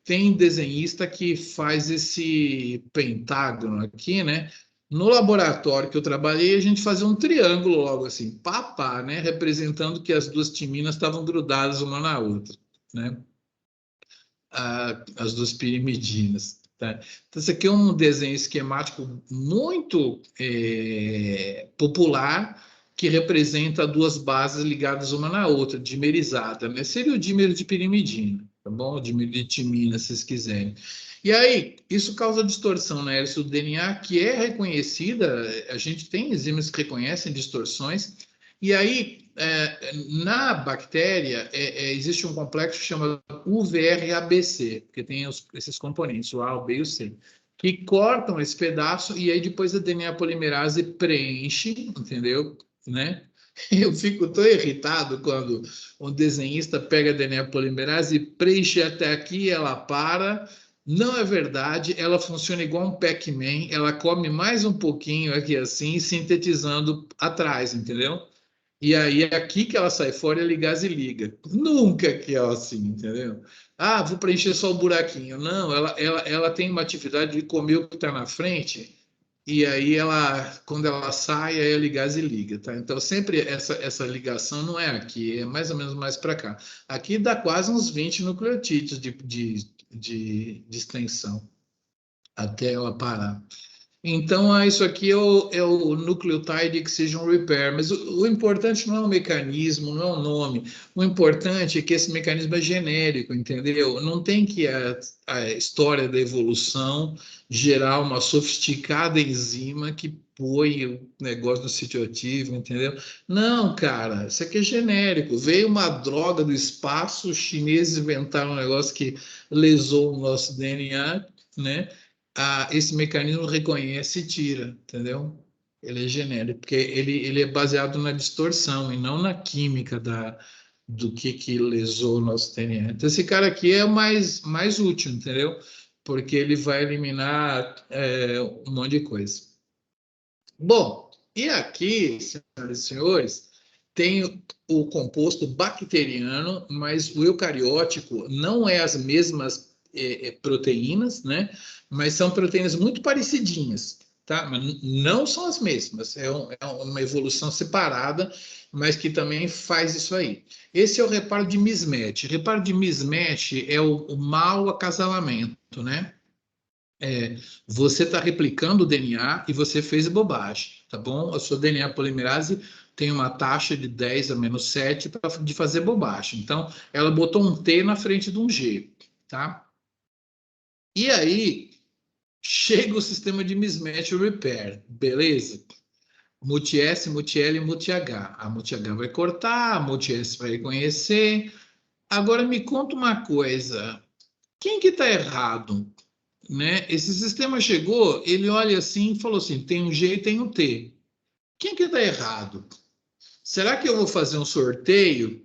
tem desenhista que faz esse pentágono aqui, né? No laboratório que eu trabalhei, a gente fazia um triângulo logo assim, papá, né? Representando que as duas timinas estavam grudadas uma na outra, né? As duas pirimidinas. Tá? Então, isso aqui é um desenho esquemático muito popular que representa duas bases ligadas uma na outra, dimerizada, né? Seria o dímero de pirimidina, tá bom? O dímero de timina, se vocês quiserem. E aí, isso causa distorção na hélice do DNA, que é reconhecida, a gente tem enzimas que reconhecem distorções, e aí, na bactéria, existe um complexo chamado UVR-ABC, porque tem esses componentes, o A, o B e o C, que cortam esse pedaço e aí depois a DNA polimerase preenche, entendeu? Né? Eu fico tão irritado quando um desenhista pega a DNA polimerase e preenche até aqui, ela para. Não é verdade, ela funciona igual um Pac-Man, ela come mais um pouquinho aqui assim, sintetizando atrás, entendeu? E aí é aqui que ela sai fora, ele gás e liga. Nunca que é assim, entendeu? Ah, vou preencher só o buraquinho. Não, ela tem uma atividade de comer o que está na frente, e aí quando ela sai, aí ela gás e liga, tá? Então sempre essa ligação não é aqui, é mais ou menos mais para cá. Aqui dá quase uns 20 nucleotídeos de extensão até ela parar. Então, isso aqui é o Nucleotide Excision Repair, mas o importante não é o mecanismo, não é o nome. O importante é que esse mecanismo é genérico, entendeu? Não tem que a história da evolução gerar uma sofisticada enzima que põe o negócio no sítio ativo, entendeu? Não, cara, isso aqui é genérico. Veio uma droga do espaço, os chineses inventaram um negócio que lesou o nosso DNA, né? Esse mecanismo reconhece e tira, entendeu? Ele é genérico, porque ele é baseado na distorção e não na química do que lesou o nosso DNA. Então, esse cara aqui é o mais útil, entendeu? Porque ele vai eliminar um monte de coisa. Bom, e aqui, senhoras e senhores, tem o composto bacteriano, mas o eucariótico não é as mesmas proteínas, né? Mas são proteínas muito parecidinhas. tá? Mas não são as mesmas, é uma evolução separada, mas que também faz isso aí. Esse é o reparo de mismatch. Reparo de mismatch é o mau acasalamento, né? Você está replicando o DNA e você fez bobagem, tá bom? A sua DNA polimerase tem uma taxa de 10 a menos 7 de fazer bobagem. Então, ela botou um T na frente de um G, tá? E aí, chega o sistema de mismatch repair, beleza? Multi-S, multi-L, multi-H. A multi-H vai cortar, a multi-S vai reconhecer. Agora, me conta uma coisa. Quem que está errado? Né? Esse sistema chegou, ele olha assim e falou assim, tem um G e tem um T. Quem que está errado? Será que eu vou fazer um sorteio,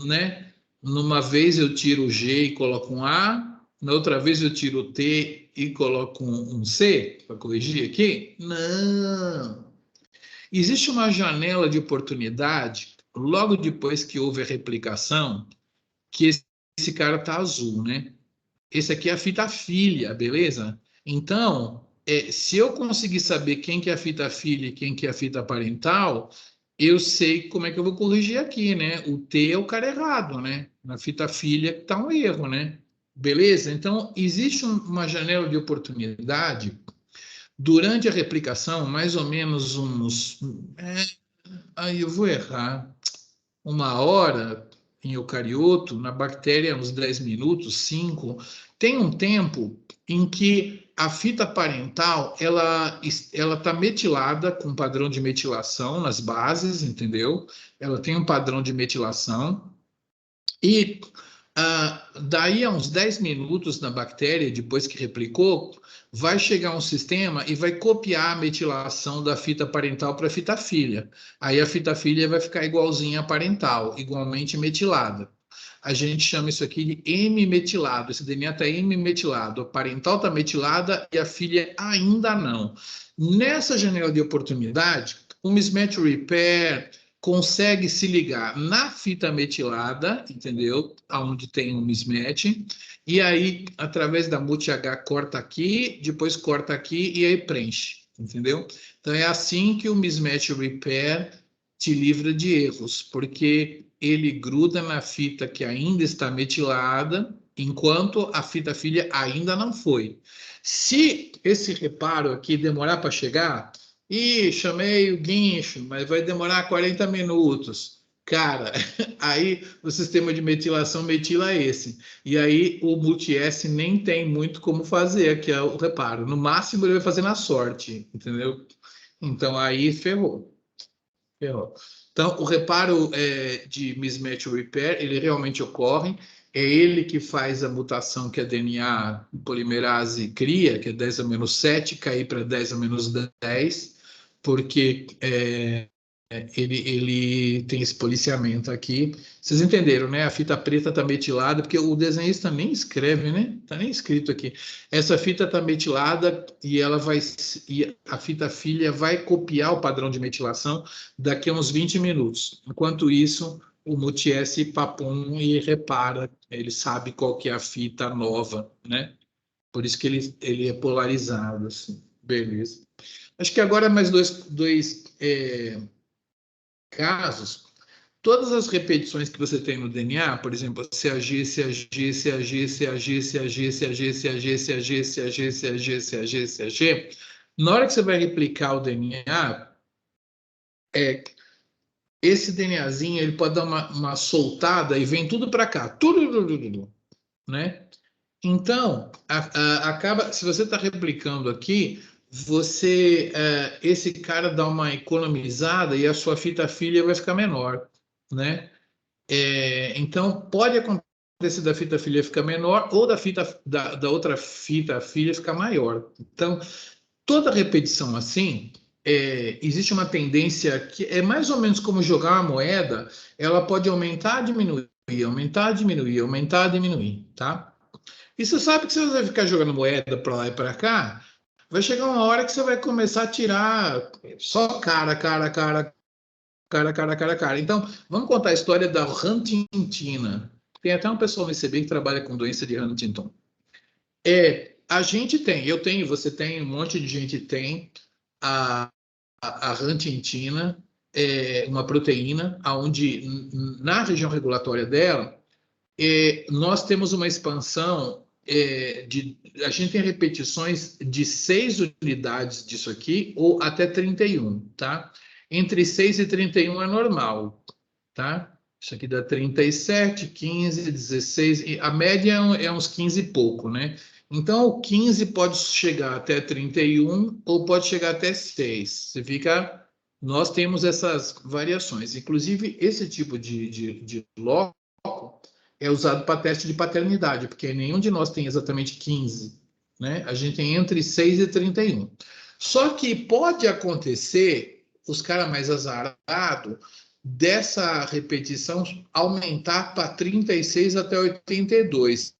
né? Numa vez eu tiro o G e coloco um A, na outra vez eu tiro o T e coloco um C, para corrigir aqui? Não. Existe uma janela de oportunidade, logo depois que houve a replicação, que esse cara está azul, né? Esse aqui é a fita filha, beleza? Então, se eu conseguir saber quem que é a fita filha e quem que é a fita parental, eu sei como é que eu vou corrigir aqui, né? O T é o cara errado, né? Na fita filha está um erro, né? Beleza? Então, existe uma janela de oportunidade durante a replicação, mais ou menos uns... aí eu vou errar. 1 hora em eucarioto, na bactéria uns 10 minutos, 5. Tem um tempo em que a fita parental ela está metilada com padrão de metilação nas bases, entendeu? Ela tem um padrão de metilação e daí a uns 10 minutos na bactéria, depois que replicou, vai chegar um sistema e vai copiar a metilação da fita parental para a fita filha. Aí a fita filha vai ficar igualzinha à parental, igualmente metilada. A gente chama isso aqui de M-metilado. Esse DNA está M-metilado. A parental está metilada e a filha ainda não. Nessa janela de oportunidade, o mismatch repair consegue se ligar na fita metilada, entendeu? Onde tem um mismatch, e aí, através da multi-H, corta aqui, depois corta aqui e aí preenche, entendeu? Então, é assim que o mismatch repair te livra de erros, porque ele gruda na fita que ainda está metilada, enquanto a fita filha ainda não foi. Se esse reparo aqui demorar para chegar, chamei o guincho, mas vai demorar 40 minutos. Cara, aí o sistema de metilação metila esse. E aí o multi-S nem tem muito como fazer aqui o reparo. No máximo ele vai fazer na sorte, entendeu? Então aí ferrou. Ferrou. Então o reparo de mismatch repair, ele realmente ocorre. É ele que faz a mutação que a DNA polimerase cria, que é 10 a menos 7, cair para 10 a menos 10, porque ele tem esse policiamento aqui. Vocês entenderam, né? A fita preta está metilada, porque o desenhista nem escreve, né? Está nem escrito aqui. Essa fita está metilada e a fita filha vai copiar o padrão de metilação daqui a uns 20 minutos. Enquanto isso, o multi-S papum e repara, ele sabe qual que é a fita nova, né? Por isso que ele é polarizado, assim. Beleza. Acho que agora mais dois casos. Todas as repetições que você tem no DNA, por exemplo, CAG, CAG, CAG, CAG, CAG, CAG, CAG, CAG, CAG, CAG, CAG, CAG, na hora que você vai replicar o DNA, esse DNAzinho ele pode dar uma soltada e vem tudo para cá, tudo, né? Então, acaba, se você está replicando aqui, esse cara dá uma economizada e a sua fita filha vai ficar menor, né? Então, pode acontecer da fita filha ficar menor ou da outra fita filha ficar maior. Então, toda repetição assim, existe uma tendência que é mais ou menos como jogar uma moeda, ela pode aumentar, diminuir, aumentar, diminuir, aumentar, diminuir, tá? E você sabe que se você vai ficar jogando moeda para lá e para cá, vai chegar uma hora que você vai começar a tirar só cara. Então, vamos contar a história da Huntingtina. Tem até um pessoal no ICB que trabalha com doença de Huntington. a gente tem, eu tenho, você tem, um monte de gente tem a huntingtina, uma proteína, onde na região regulatória dela, nós temos uma expansão a gente tem repetições de 6 unidades disso aqui, ou até 31, tá? Entre 6 e 31 é normal, tá? Isso aqui dá 37, 15, 16, e a média é uns 15 e pouco, né? Então, o 15 pode chegar até 31 ou pode chegar até 6. Você fica... Nós temos essas variações. Inclusive, esse tipo de loco é usado para teste de paternidade, porque nenhum de nós tem exatamente 15, né? A gente tem entre 6 e 31. Só que pode acontecer, os caras mais azarados, dessa repetição aumentar para 36 até 82,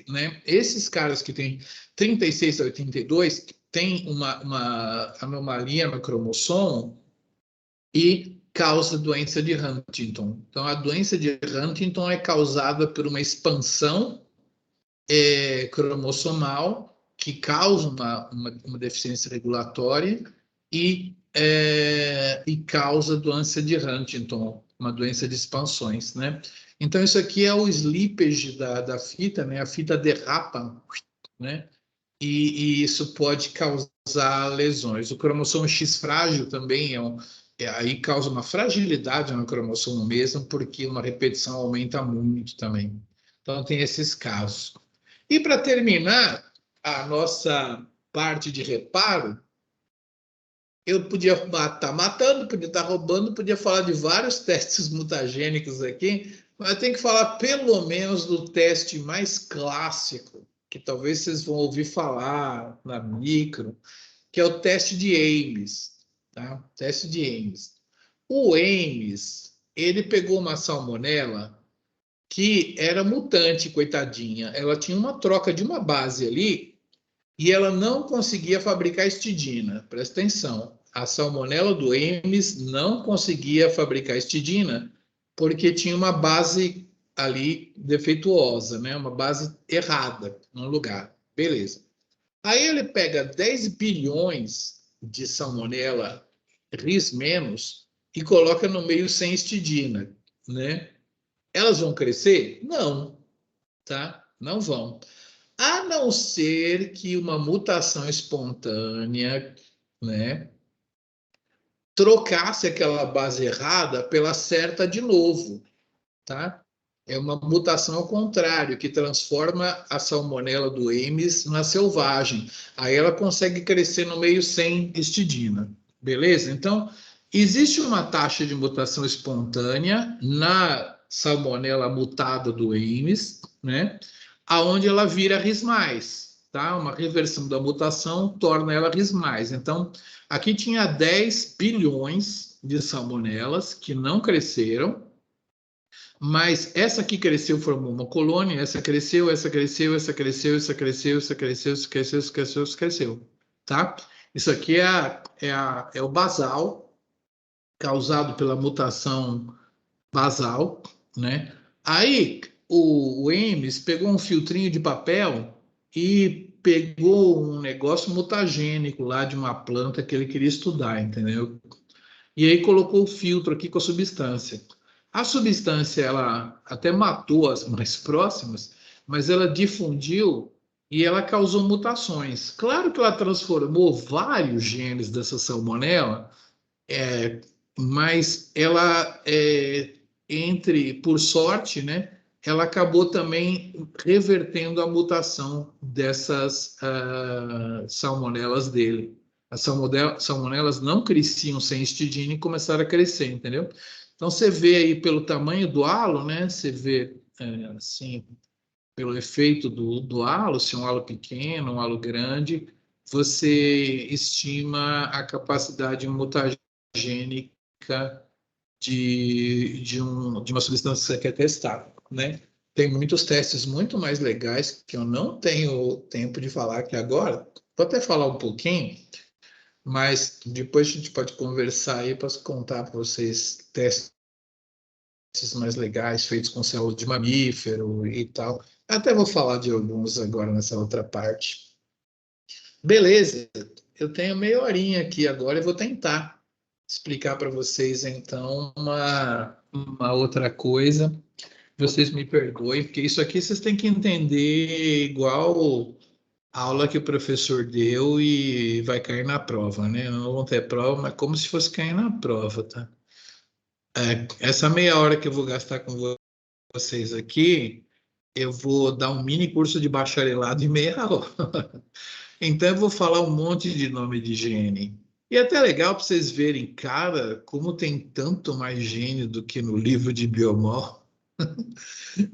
né? Esses caras que têm 36 a 82 têm uma anomalia no cromossomo e causa doença de Huntington. Então, a doença de Huntington é causada por uma expansão cromossomal que causa uma deficiência regulatória e causa doença de Huntington, uma doença de expansões, né? Então, isso aqui é o slippage da fita, né? A fita derrapa, né? E isso pode causar lesões. O cromossomo X frágil também aí causa uma fragilidade no cromossomo mesmo, porque uma repetição aumenta muito também. Então, tem esses casos. E para terminar a nossa parte de reparo, eu podia estar matando, podia estar roubando, podia falar de vários testes mutagênicos aqui, mas eu tenho que falar pelo menos do teste mais clássico, que talvez vocês vão ouvir falar na micro, que é o teste de Ames, tá? Teste de Ames. O Ames, ele pegou uma salmonela que era mutante, coitadinha. Ela tinha uma troca de uma base ali e ela não conseguia fabricar histidina. Presta atenção. A salmonela do Ames não conseguia fabricar histidina porque tinha uma base ali defeituosa, né? Uma base errada no lugar. Beleza. Aí ele pega 10 bilhões de salmonela RIS menos e coloca no meio sem histidina, né? Elas vão crescer? Não, tá? Não vão. A não ser que uma mutação espontânea, né, trocasse aquela base errada pela certa de novo, tá? É uma mutação ao contrário, que transforma a salmonela do Ames na selvagem. Aí ela consegue crescer no meio sem histidina, beleza? Então, existe uma taxa de mutação espontânea na salmonela mutada do Ames, né? Aonde ela vira RIS+, tá? Uma reversão da mutação torna ela RIS+. Então, aqui tinha 10 bilhões de salmonelas que não cresceram, mas essa que cresceu formou uma colônia, essa cresceu, essa cresceu, essa cresceu, essa cresceu, essa cresceu, essa cresceu, essa cresceu, essa cresceu, tá? Isso aqui é o basal, causado pela mutação basal, né? Aí o Ames pegou um filtrinho de papel e pegou um negócio mutagênico lá de uma planta que ele queria estudar, entendeu? E aí colocou o filtro aqui com a substância. A substância, ela até matou as mais próximas, mas ela difundiu e ela causou mutações. Claro que ela transformou vários genes dessa salmonela, mas ela, por sorte, né, ela acabou também revertendo a mutação dessas salmonelas dele. As salmonelas não cresciam sem histidina e começaram a crescer, entendeu? Então, você vê aí pelo tamanho do halo, né? Você vê, assim, pelo efeito do halo, se é um halo pequeno, um halo grande, você estima a capacidade mutagênica de uma substância que você quer testar, né? Tem muitos testes muito mais legais que eu não tenho tempo de falar aqui agora. Vou até falar um pouquinho, mas depois a gente pode conversar aí para contar para vocês testes mais legais feitos com células de mamífero e tal. Até vou falar de alguns agora nessa outra parte. Beleza, eu tenho meia horinha aqui agora e vou tentar explicar para vocês, então, uma outra coisa. Vocês me perdoem, porque isso aqui vocês têm que entender igual a aula que o professor deu e vai cair na prova, né? Não vão ter prova, mas como se fosse cair na prova, tá? Essa meia hora que eu vou gastar com vocês aqui, eu vou dar um mini curso de bacharelado em meia hora. Então, eu vou falar um monte de nome de gene. E é até legal para vocês verem, cara, como tem tanto mais gene do que no livro de Biomol.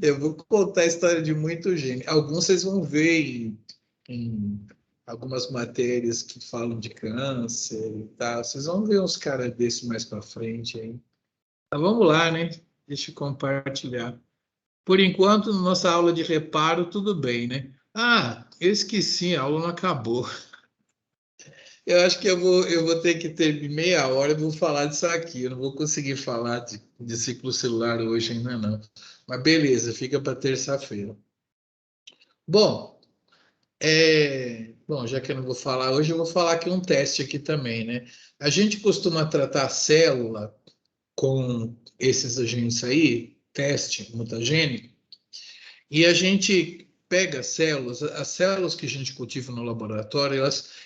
Eu vou contar a história de muito gene. Alguns vocês vão ver em algumas matérias que falam de câncer e tal. Vocês vão ver uns caras desses mais para frente aí. Então, vamos lá, né? Deixa eu compartilhar. Por enquanto, nossa aula de reparo, tudo bem, né? Ah, eu esqueci, a aula não acabou. Eu acho que eu vou ter que ter meia hora e vou falar disso aqui. Eu não vou conseguir falar de ciclo celular hoje ainda não. Mas beleza, fica para terça-feira. Bom, bom, já que eu não vou falar hoje, eu vou falar aqui um teste aqui também, né? A gente costuma tratar a célula com esses agentes aí, teste mutagênico, e a gente pega células, as células que a gente cultiva no laboratório,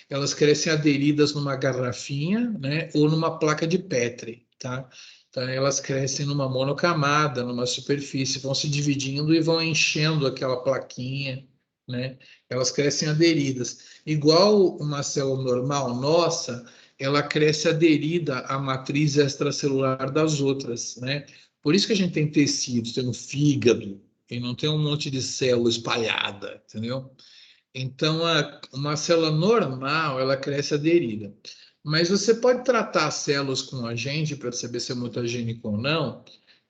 elas crescem aderidas numa garrafinha, né, ou numa placa de Petri, tá? Então, elas crescem numa monocamada, numa superfície, vão se dividindo e vão enchendo aquela plaquinha, né? Elas crescem aderidas. Igual uma célula normal nossa, ela cresce aderida à matriz extracelular das outras, né? Por isso que a gente tem tecidos, tem um fígado, e não tem um monte de célula espalhada, entendeu? Então, uma célula normal, ela cresce aderida. Mas você pode tratar as células com agente para saber se é mutagênico ou não,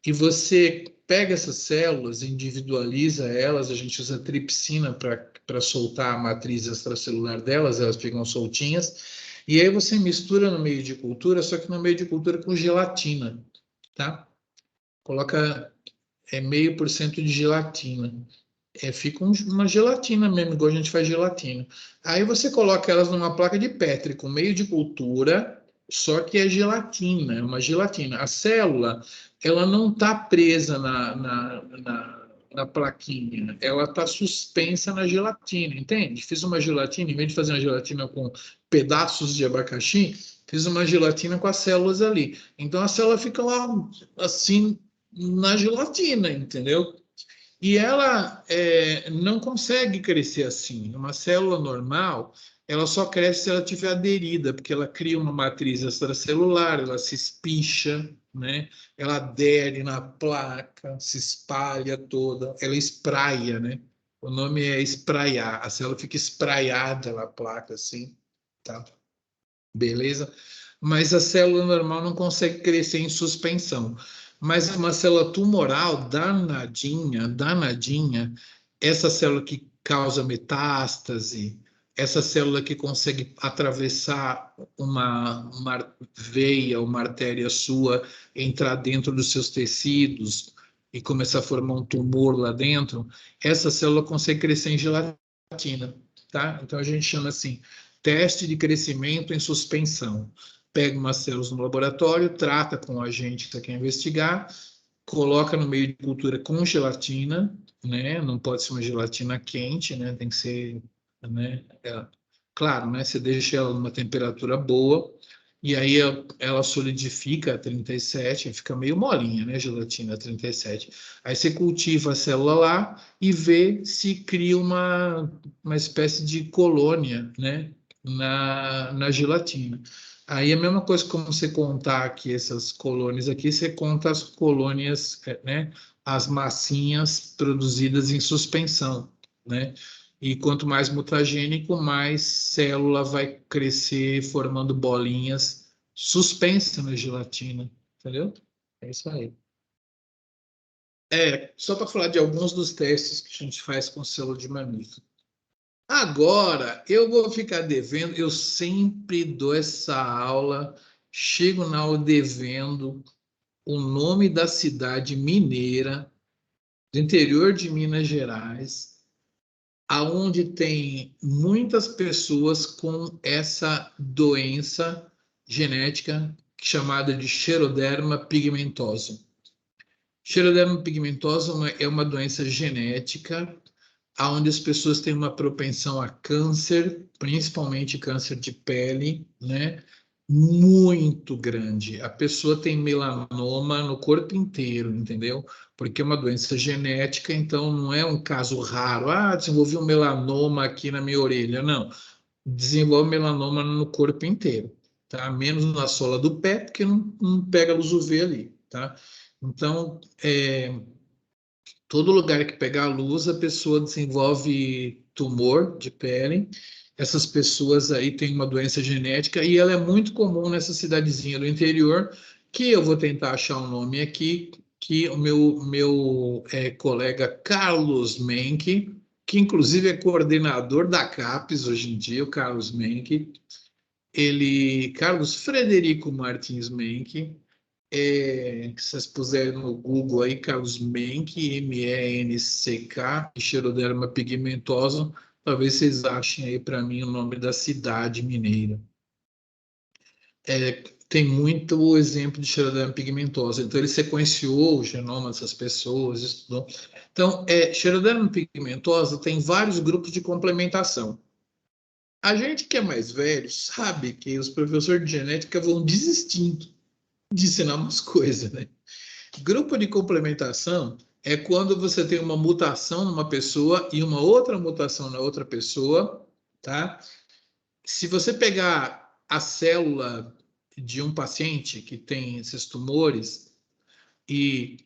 e você pega essas células, individualiza elas, a gente usa tripsina para soltar a matriz extracelular delas, elas ficam soltinhas, e aí você mistura no meio de cultura, só que no meio de cultura com gelatina, tá? Coloca 0,5% de gelatina. Fica uma gelatina mesmo, igual a gente faz gelatina. Aí você coloca elas numa placa de Petri com meio de cultura, só que é gelatina, é uma gelatina. A célula, ela não está presa na plaquinha, ela está suspensa na gelatina, entende? Fiz uma gelatina, em vez de fazer uma gelatina com pedaços de abacaxi, fiz uma gelatina com as células ali. Então a célula fica lá, assim, na gelatina, entendeu? E ela não consegue crescer assim. Uma célula normal, ela só cresce se ela estiver aderida, porque ela cria uma matriz extracelular, ela se espicha, né? Ela adere na placa, se espalha toda, ela espraia, né? O nome é espraiar. A célula fica espraiada na placa, assim, tá? Beleza? Mas a célula normal não consegue crescer em suspensão. Mas uma célula tumoral danadinha, danadinha, essa célula que causa metástase, essa célula que consegue atravessar uma veia, uma artéria sua, entrar dentro dos seus tecidos e começar a formar um tumor lá dentro, essa célula consegue crescer em gelatina, tá? Então a gente chama assim, teste de crescimento em suspensão. Pega umas células no laboratório, trata com o agente que você quer investigar, coloca no meio de cultura com gelatina, né? Não pode ser uma gelatina quente, né? Tem que ser, né? Claro, né? Você deixa ela numa temperatura boa e aí ela solidifica a 37, fica meio molinha, né? Gelatina 37. Aí você cultiva a célula lá e vê se cria uma espécie de colônia, né? Na gelatina. Aí é a mesma coisa como você contar aqui essas colônias aqui, você conta as colônias, né? As massinhas produzidas em suspensão, né? E quanto mais mutagênico, mais célula vai crescer formando bolinhas suspensas na gelatina, entendeu? É isso aí. Só para falar de alguns dos testes que a gente faz com célula de mamífero. Agora, eu vou ficar devendo, eu sempre dou essa aula, chego na aula devendo o nome da cidade mineira, do interior de Minas Gerais, aonde tem muitas pessoas com essa doença genética chamada de Xeroderma pigmentosa. Xeroderma pigmentosa é uma doença genética onde as pessoas têm uma propensão a câncer, principalmente câncer de pele, né? Muito grande. A pessoa tem melanoma no corpo inteiro, entendeu? Porque é uma doença genética, então não é um caso raro. Ah, desenvolvi um melanoma aqui na minha orelha. Não. Desenvolve melanoma no corpo inteiro, tá? Menos na sola do pé, porque não pega luz UV ali, tá? Então, todo lugar que pegar a luz, a pessoa desenvolve tumor de pele. Essas pessoas aí têm uma doença genética e ela é muito comum nessa cidadezinha do interior, que eu vou tentar achar o nome aqui, que o meu colega Carlos Menck, que inclusive é coordenador da CAPES hoje em dia, o Carlos Menck, Carlos Frederico Martins Menck, se vocês puserem no Google aí, Carlos Menck, M-E-N-C-K, Xeroderma pigmentosa, talvez vocês achem aí para mim o nome da cidade mineira. Tem muito exemplo de Xeroderma pigmentosa, então ele sequenciou o genoma dessas pessoas, estudou. Então, Xeroderma pigmentosa tem vários grupos de complementação. A gente que é mais velho sabe que os professores de genética vão desistindo de ensinar umas coisas, né? Grupo de complementação é quando você tem uma mutação numa pessoa e uma outra mutação na outra pessoa, tá? Se você pegar a célula de um paciente que tem esses tumores e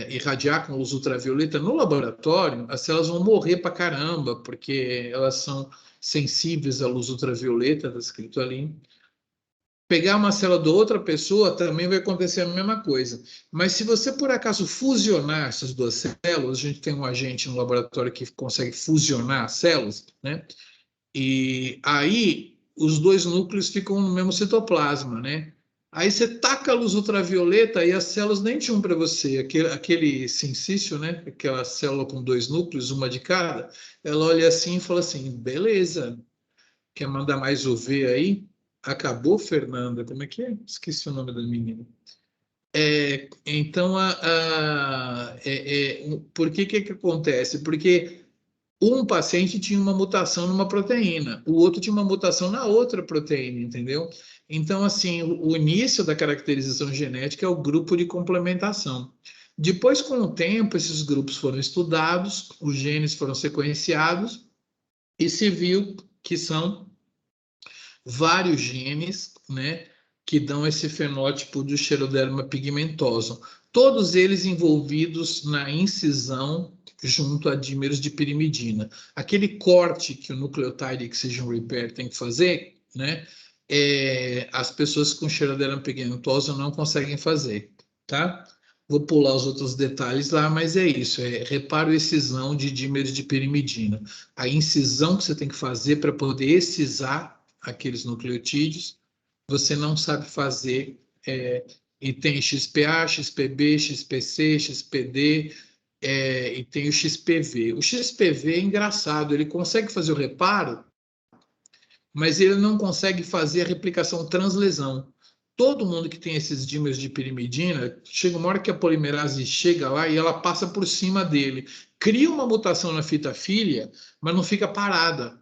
irradiar com luz ultravioleta no laboratório, as células vão morrer pra caramba, porque elas são sensíveis à luz ultravioleta, está escrito ali. Pegar uma célula de outra pessoa também vai acontecer a mesma coisa. Mas se você, por acaso, fusionar essas duas células, a gente tem um agente no laboratório que consegue fusionar as células, né? E aí os dois núcleos ficam no mesmo citoplasma, né? Aí você taca a luz ultravioleta e as células nem tinham para você. Aquele sincício, né? Aquela célula com dois núcleos, uma de cada, ela olha assim e fala assim, beleza, quer mandar mais UV aí? Acabou, Fernanda? Como é que é? Esqueci o nome da menina. Então, por que acontece? Porque um paciente tinha uma mutação numa proteína, o outro tinha uma mutação na outra proteína, entendeu? Então, assim, o início da caracterização genética é o grupo de complementação. Depois, com o tempo, esses grupos foram estudados, os genes foram sequenciados e se viu que são vários genes, né, que dão esse fenótipo do Xeroderma pigmentosa. Todos eles envolvidos na incisão junto a dímeros de pirimidina. Aquele corte que o nucleotide excision repair tem que fazer, né, as pessoas com Xeroderma pigmentosa não conseguem fazer, tá? Vou pular os outros detalhes lá, mas é isso, reparo excisão de dímeros de pirimidina. A incisão que você tem que fazer para poder excisar aqueles nucleotídeos, você não sabe fazer, e tem XPA, XPB, XPC, XPD, e tem o XPV. O XPV é engraçado, ele consegue fazer o reparo, mas ele não consegue fazer a replicação translesão. Todo mundo que tem esses dímeros de pirimidina, chega uma hora que a polimerase chega lá e ela passa por cima dele. Cria uma mutação na fita filha, mas não fica parada,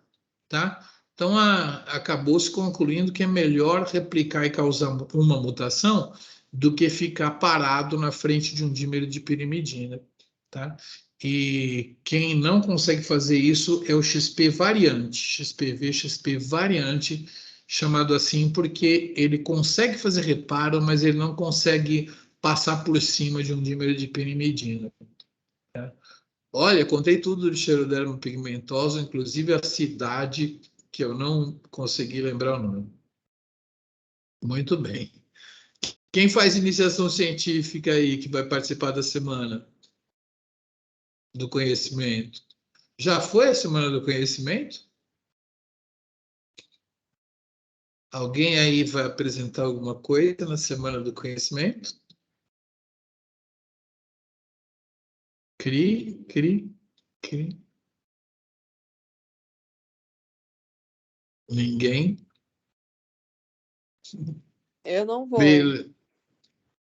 tá? Então, acabou se concluindo que é melhor replicar e causar uma mutação do que ficar parado na frente de um dímero de pirimidina, tá? E quem não consegue fazer isso é o XP variante, XPV, XP variante, chamado assim porque ele consegue fazer reparo, mas ele não consegue passar por cima de um dímero de pirimidina. Tá? Olha, contei tudo de Xeroderma pigmentosa, inclusive a cidade que eu não consegui lembrar o nome. Muito bem. Quem faz iniciação científica aí que vai participar da semana do conhecimento? Já foi a semana do conhecimento? Alguém aí vai apresentar alguma coisa na semana do conhecimento? Cri, cri, cri. Ninguém? Eu não vou.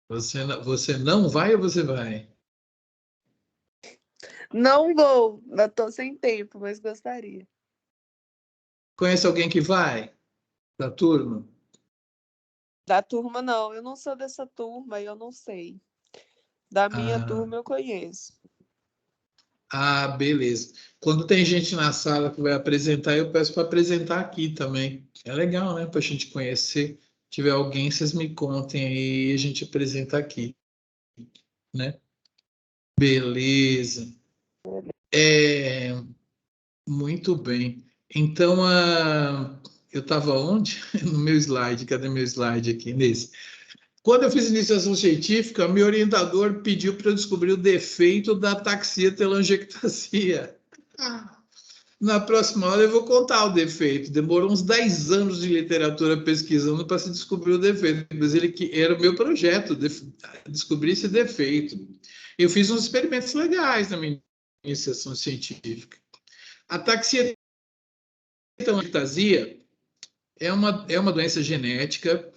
Você não vai ou você vai? Não vou. Eu tô sem tempo, mas gostaria. Conhece alguém que vai? Da turma? Da turma, não. Eu não sou dessa turma e eu não sei. Da minha turma, eu conheço. Beleza. Quando tem gente na sala que vai apresentar, eu peço para apresentar aqui também. É legal, né? Para a gente conhecer. Se tiver alguém, vocês me contem aí e a gente apresenta aqui, né? Beleza. Muito bem. Então, eu estava onde? No meu slide. Cadê meu slide aqui? Nesse. Quando eu fiz iniciação científica, meu orientador pediu para eu descobrir o defeito da ataxia telangiectasia. Na próxima aula eu vou contar o defeito. Demorou uns 10 anos de literatura pesquisando para se descobrir o defeito, mas ele que era o meu projeto, descobrir esse defeito. Eu fiz uns experimentos legais na minha iniciação científica. A ataxia telangiectasia é uma doença genética.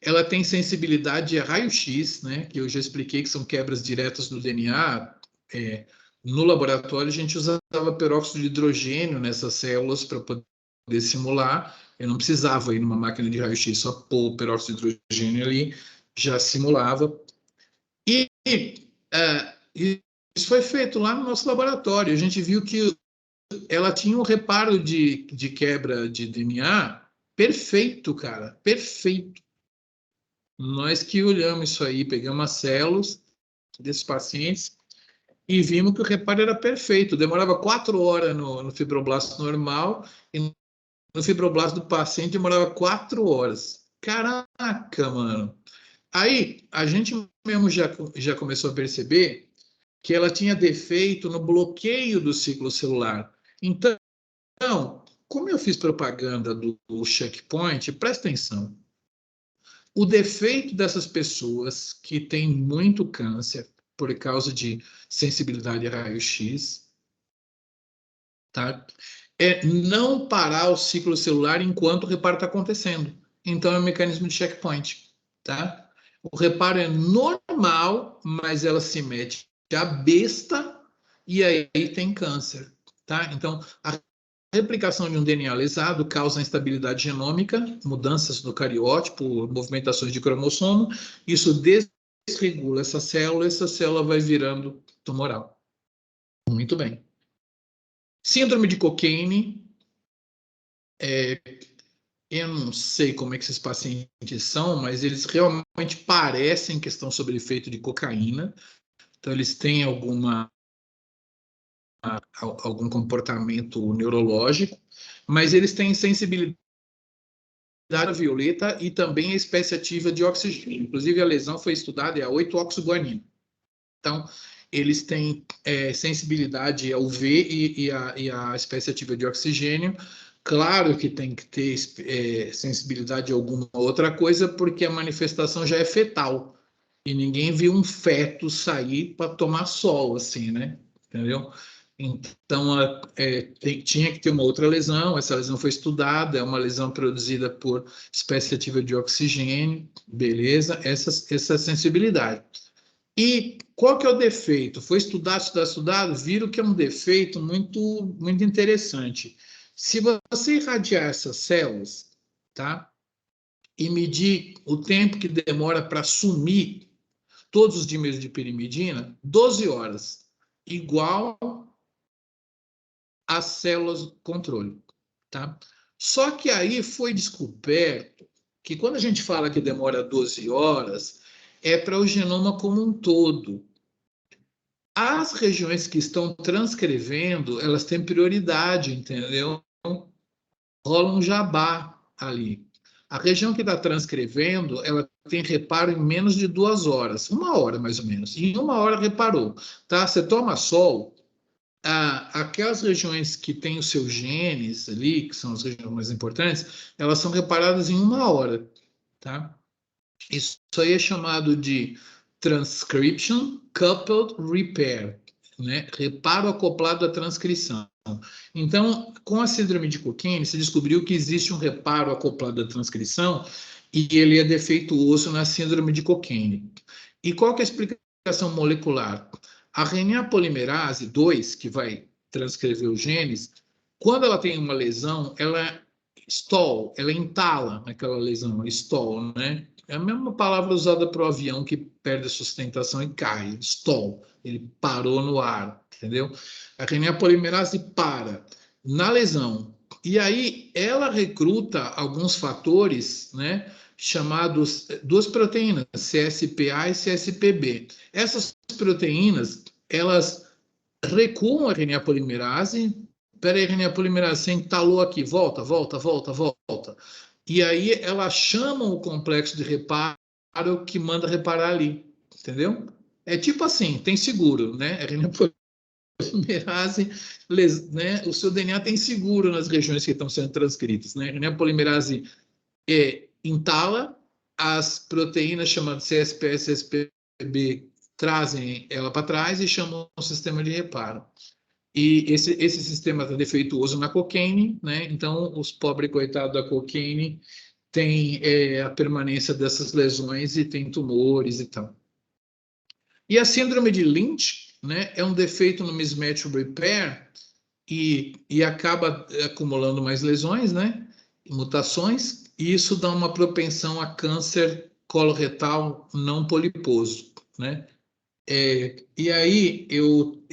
Ela tem sensibilidade a raio-x, né? Que eu já expliquei que são quebras diretas no DNA. No laboratório, a gente usava peróxido de hidrogênio nessas células para poder simular. Eu não precisava ir numa máquina de raio-x, só pôr o peróxido de hidrogênio ali, já simulava. E isso foi feito lá no nosso laboratório. A gente viu que ela tinha um reparo de quebra de DNA perfeito, cara, perfeito. Nós que olhamos isso aí, pegamos as células desses pacientes e vimos que o reparo era perfeito. Demorava 4 horas no fibroblasto normal e no fibroblasto do paciente demorava 4 horas. Caraca, mano. Aí a gente mesmo já começou a perceber que ela tinha defeito no bloqueio do ciclo celular. Então, como eu fiz propaganda do checkpoint, presta atenção. O defeito dessas pessoas que têm muito câncer por causa de sensibilidade a raio-x, tá? É não parar o ciclo celular enquanto o reparo está acontecendo. Então, é um mecanismo de checkpoint, tá? O reparo é normal, mas ela se mete a besta e aí tem câncer, tá? Então, a replicação de um DNA lesado causa instabilidade genômica, mudanças no cariótipo, movimentações de cromossomo. Isso desregula essa célula vai virando tumoral. Muito bem. Síndrome de Cockayne. Eu não sei como é que esses pacientes são, mas eles realmente parecem que estão sob efeito de cocaína. Então, eles têm algum comportamento neurológico, mas eles têm sensibilidade violeta e também a espécie ativa de oxigênio. Inclusive, a lesão foi estudada, é a 8-oxoguanina. Então, eles têm sensibilidade ao V e a espécie ativa de oxigênio. Claro que tem que ter sensibilidade a alguma outra coisa, porque a manifestação já é fetal. E ninguém viu um feto sair para tomar sol, assim, né? Entendeu? Então, tinha que ter uma outra lesão, essa lesão foi estudada, é uma lesão produzida por espécie ativa de oxigênio, beleza, essa sensibilidade. E qual que é o defeito? Foi estudado, viram que é um defeito muito, muito interessante. Se você irradiar essas células, tá? E medir o tempo que demora para sumir todos os dímeros de pirimidina, 12 horas, igual as células controle, tá? Só que aí foi descoberto que quando a gente fala que demora 12 horas, é para o genoma como um todo. As regiões que estão transcrevendo, elas têm prioridade, entendeu? Rola um jabá ali. A região que está transcrevendo, ela tem reparo em menos de 2 horas, 1 hora mais ou menos. Em 1 hora reparou, tá? Você toma sol, aquelas regiões que têm os seus genes ali, que são as regiões mais importantes, elas são reparadas em 1 hora, tá? Isso aí é chamado de transcription coupled repair, né? Reparo acoplado à transcrição. Então, com a síndrome de Cockayne, se descobriu que existe um reparo acoplado à transcrição e ele é defeituoso na síndrome de Cockayne. E qual que é a explicação molecular? A RNA polimerase 2, que vai transcrever os genes, quando ela tem uma lesão, ela ela entala naquela lesão, stall, né? É a mesma palavra usada para o avião que perde a sustentação e cai, stall. Ele parou no ar, entendeu? A RNA polimerase para na lesão. E aí ela recruta alguns fatores, né? Chamados duas proteínas, CSPA e CSPB. Essas proteínas, elas recuam a RNA polimerase. Peraí, RNA polimerase, você entalou aqui, volta. E aí ela chama o complexo de reparo que manda reparar ali, entendeu? É tipo assim, tem seguro, né? RNA polimerase, né? O seu DNA tem seguro nas regiões que estão sendo transcritas, né? RNA polimerase entala, as proteínas chamadas CSP e CSPB trazem ela para trás e chamam o sistema de reparo. E esse sistema está defeituoso na Cockayne, né? Então, os pobres coitados da Cockayne têm a permanência dessas lesões e tem tumores e tal. E a síndrome de Lynch, né? É um defeito no mismatch repair e acaba acumulando mais lesões, né? Mutações, e isso dá uma propensão a câncer coloretal não poliposo, né? E aí eu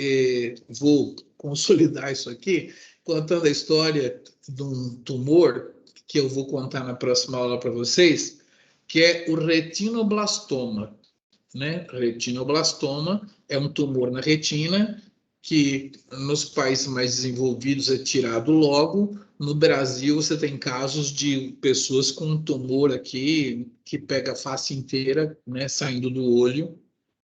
vou consolidar isso aqui contando a história de um tumor que eu vou contar na próxima aula para vocês, que é o retinoblastoma, né? Retinoblastoma é um tumor na retina que nos países mais desenvolvidos é tirado logo. No Brasil, você tem casos de pessoas com um tumor aqui que pega a face inteira, né, saindo do olho.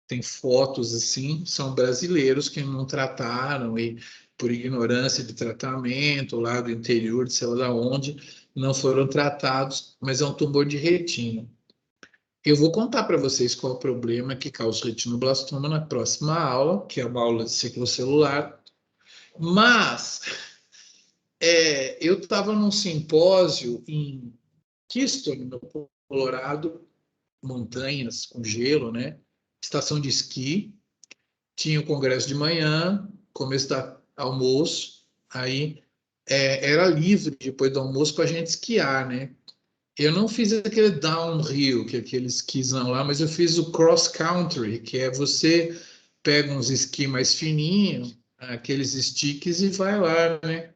Tem fotos assim, são brasileiros que não trataram e por ignorância de tratamento lá do interior, de sei lá de onde, não foram tratados, mas é um tumor de retina. Eu vou contar para vocês qual é o problema que causa retinoblastoma na próxima aula, que é uma aula de ciclo celular. Mas eu estava num simpósio em Keystone, no Colorado, montanhas com gelo, né? Estação de esqui, tinha o congresso de manhã, começo da almoço, aí era livre depois do almoço para a gente esquiar, né? Eu não fiz aquele downhill, que é aquele esquizão lá, mas eu fiz o cross country, que é você pega uns esqui mais fininhos, aqueles sticks e vai lá, né?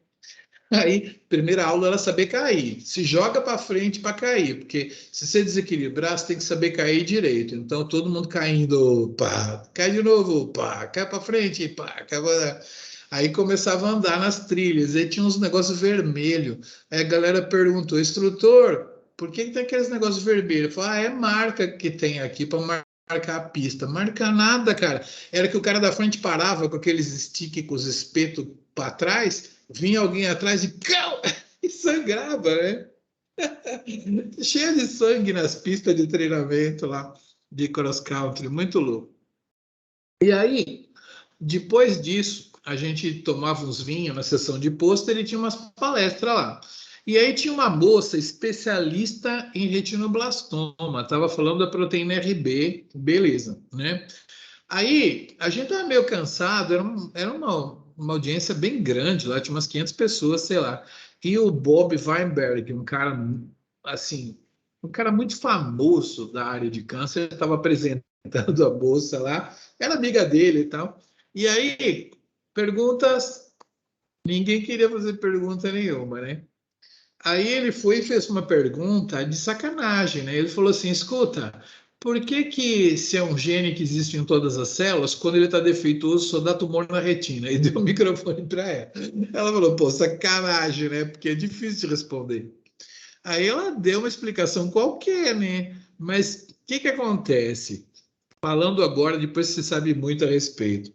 Aí, primeira aula era saber cair. Se joga para frente para cair, porque se você desequilibrar, você tem que saber cair direito. Então, todo mundo caindo, pá, cai de novo, pá, cai para frente, pá, cai pra... Aí começava a andar nas trilhas, aí tinha uns negócios vermelhos. Aí a galera perguntou, instrutor, por que tem aqueles negócios vermelhos? Eu falei, é marca que tem aqui para marcar a pista. Marca nada, cara. Era que o cara da frente parava com aqueles stick com os espetos para trás, vinha alguém atrás e sangrava, né? Cheio de sangue nas pistas de treinamento lá de cross country, muito louco. E aí, depois disso, a gente tomava uns vinhos na sessão de pôster e tinha umas palestras lá. E aí tinha uma moça especialista em retinoblastoma, estava falando da proteína RB, beleza, né? Aí a gente estava meio cansado, era uma audiência bem grande lá, tinha umas 500 pessoas, sei lá. E o Bob Weinberg, um cara assim, um cara muito famoso da área de câncer, estava apresentando a moça lá, era amiga dele e tal. E aí, perguntas, ninguém queria fazer pergunta nenhuma, né? Aí ele foi e fez uma pergunta de sacanagem, né? Ele falou assim, escuta, por que se é um gene que existe em todas as células, quando ele está defeituoso, só dá tumor na retina? E deu o microfone para ela. Ela falou, pô, sacanagem, né? Porque é difícil de responder. Aí ela deu uma explicação qualquer, né? Mas o que acontece? Falando agora, depois você sabe muito a respeito.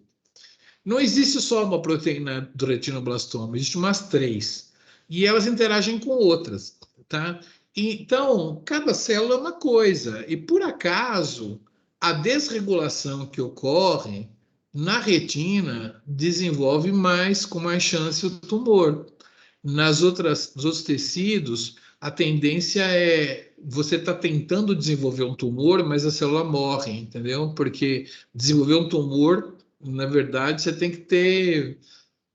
Não existe só uma proteína do retinoblastoma, existe umas 3. E elas interagem com outras, tá? Então, cada célula é uma coisa. E, por acaso, a desregulação que ocorre Na retina, desenvolve mais, com mais chance, o tumor. Nos outros tecidos, a tendência é você está tentando desenvolver um tumor, mas a célula morre, entendeu? Porque desenvolver um tumor, na verdade, você tem que ter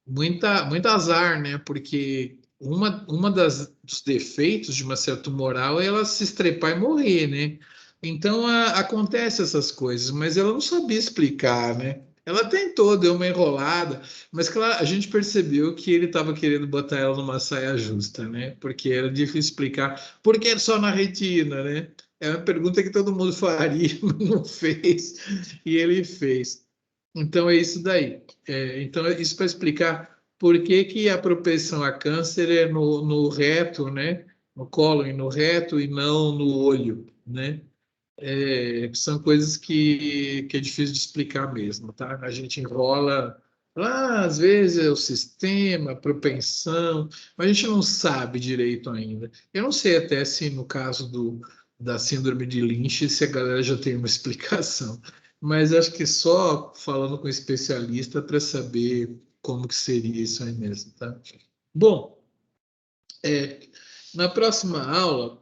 muito azar, né? Porque dos defeitos de uma célula tumoral é ela se estrepar e morrer, né? Então acontece essas coisas, mas ela não sabia explicar, né? Ela tentou, deu uma enrolada, mas claro, a gente percebeu que ele estava querendo botar ela numa saia justa, né? Porque era difícil explicar. Por que só na retina, né? É uma pergunta que todo mundo faria, mas não fez, e ele fez. Então é isso daí. Então é isso para explicar por que, que a propensão a câncer é no reto, né? No cólon e no reto e não no olho, né? São coisas que é difícil de explicar mesmo, tá? A gente enrola lá, às vezes é o sistema, a propensão, mas a gente não sabe direito ainda. Eu não sei até se no caso da síndrome de Lynch, se a galera já tem uma explicação, mas acho que só falando com especialista para saber como que seria isso aí mesmo, tá? Bom, na próxima aula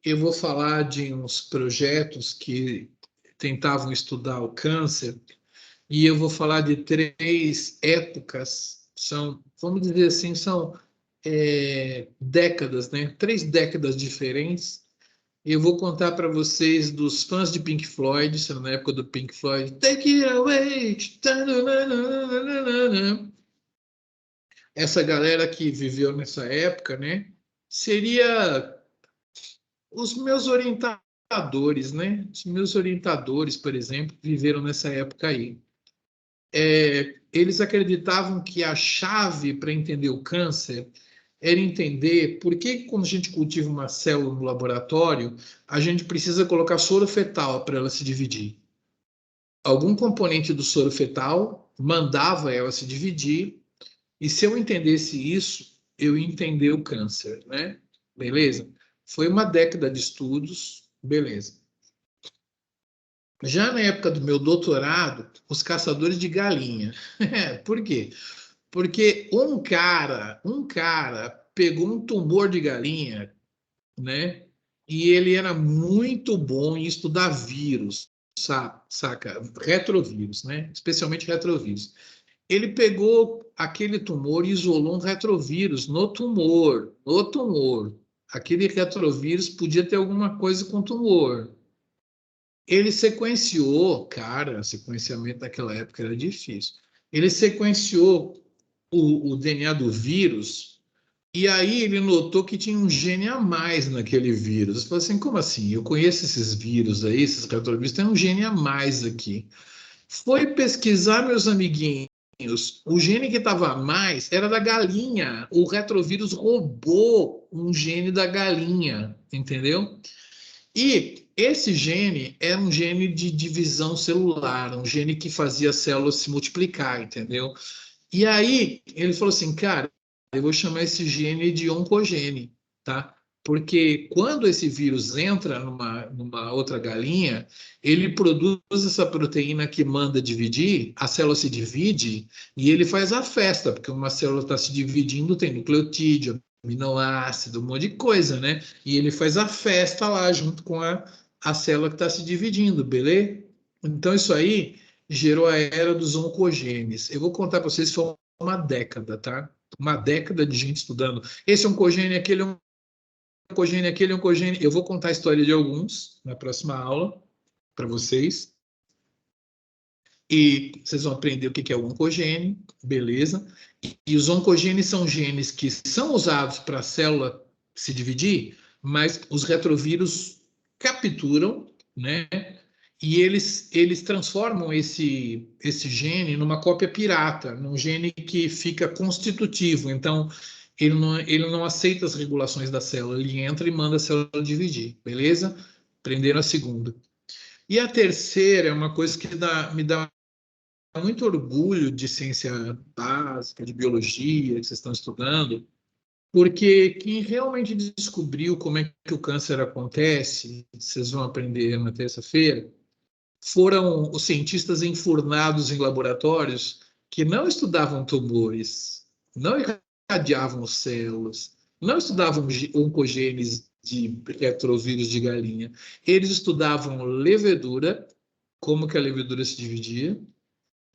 eu vou falar de uns projetos que tentavam estudar o câncer e eu vou falar de 3 épocas, vamos dizer assim, são décadas, né? 3 décadas diferentes. Eu vou contar para vocês dos fãs de Pink Floyd, sendo na época do Pink Floyd, Take It Away, essa galera que viveu nessa época, né? Seria os meus orientadores, né? Os meus orientadores, por exemplo, viveram nessa época aí. Eles acreditavam que a chave para entender o câncer era entender por que, quando a gente cultiva uma célula no laboratório, a gente precisa colocar soro fetal para ela se dividir. Algum componente do soro fetal mandava ela se dividir, e se eu entendesse isso, eu ia entender o câncer, né? Beleza? Foi uma década de estudos, beleza. Já na época do meu doutorado, os caçadores de galinha. Por quê? Porque um cara pegou um tumor de galinha, né? E ele era muito bom em estudar vírus, saca? Retrovírus, né? Especialmente retrovírus. Ele pegou aquele tumor e isolou um retrovírus no tumor, no tumor. Aquele retrovírus podia ter alguma coisa com tumor. Ele sequenciou, cara, sequenciamento naquela época era difícil. Ele sequenciou o DNA do vírus e aí ele notou que tinha um gene a mais naquele vírus. Ele falou assim, como assim? Eu conheço esses vírus aí, esses retrovírus, tem um gene a mais aqui. Foi pesquisar, meus amiguinhos, o gene que estava a mais era da galinha. O retrovírus roubou um gene da galinha, entendeu? E esse gene era um gene de divisão celular, um gene que fazia as células se multiplicar, entendeu? E aí ele falou assim, cara, eu vou chamar esse gene de oncogene, tá? Porque quando esse vírus entra numa outra galinha, ele produz essa proteína que manda dividir, a célula se divide e ele faz a festa, porque uma célula está se dividindo, tem nucleotídeo, aminoácido, um monte de coisa, né? E ele faz a festa lá junto com a célula que está se dividindo, beleza? Então isso aí gerou a era dos oncogenes. Eu vou contar para vocês, foi uma década, tá? Uma década de gente estudando. Esse oncogene, aquele oncogene, aquele oncogene. Eu vou contar a história de alguns na próxima aula para vocês. E vocês vão aprender o que é o oncogene, beleza? E os oncogenes são genes que são usados para a célula se dividir, mas os retrovírus capturam, né? E eles transformam esse gene numa cópia pirata, num gene que fica constitutivo. Então, ele não aceita as regulações da célula, ele entra e manda a célula dividir, beleza? Aprenderam a segunda. E a terceira é uma coisa que me dá muito orgulho de ciência básica, de biologia, que vocês estão estudando, porque quem realmente descobriu como é que o câncer acontece, vocês vão aprender na terça-feira, foram os cientistas enfurnados em laboratórios que não estudavam tumores, não irradiavam células, não estudavam oncogenes de retrovírus de galinha. Eles estudavam levedura, como que a levedura se dividia,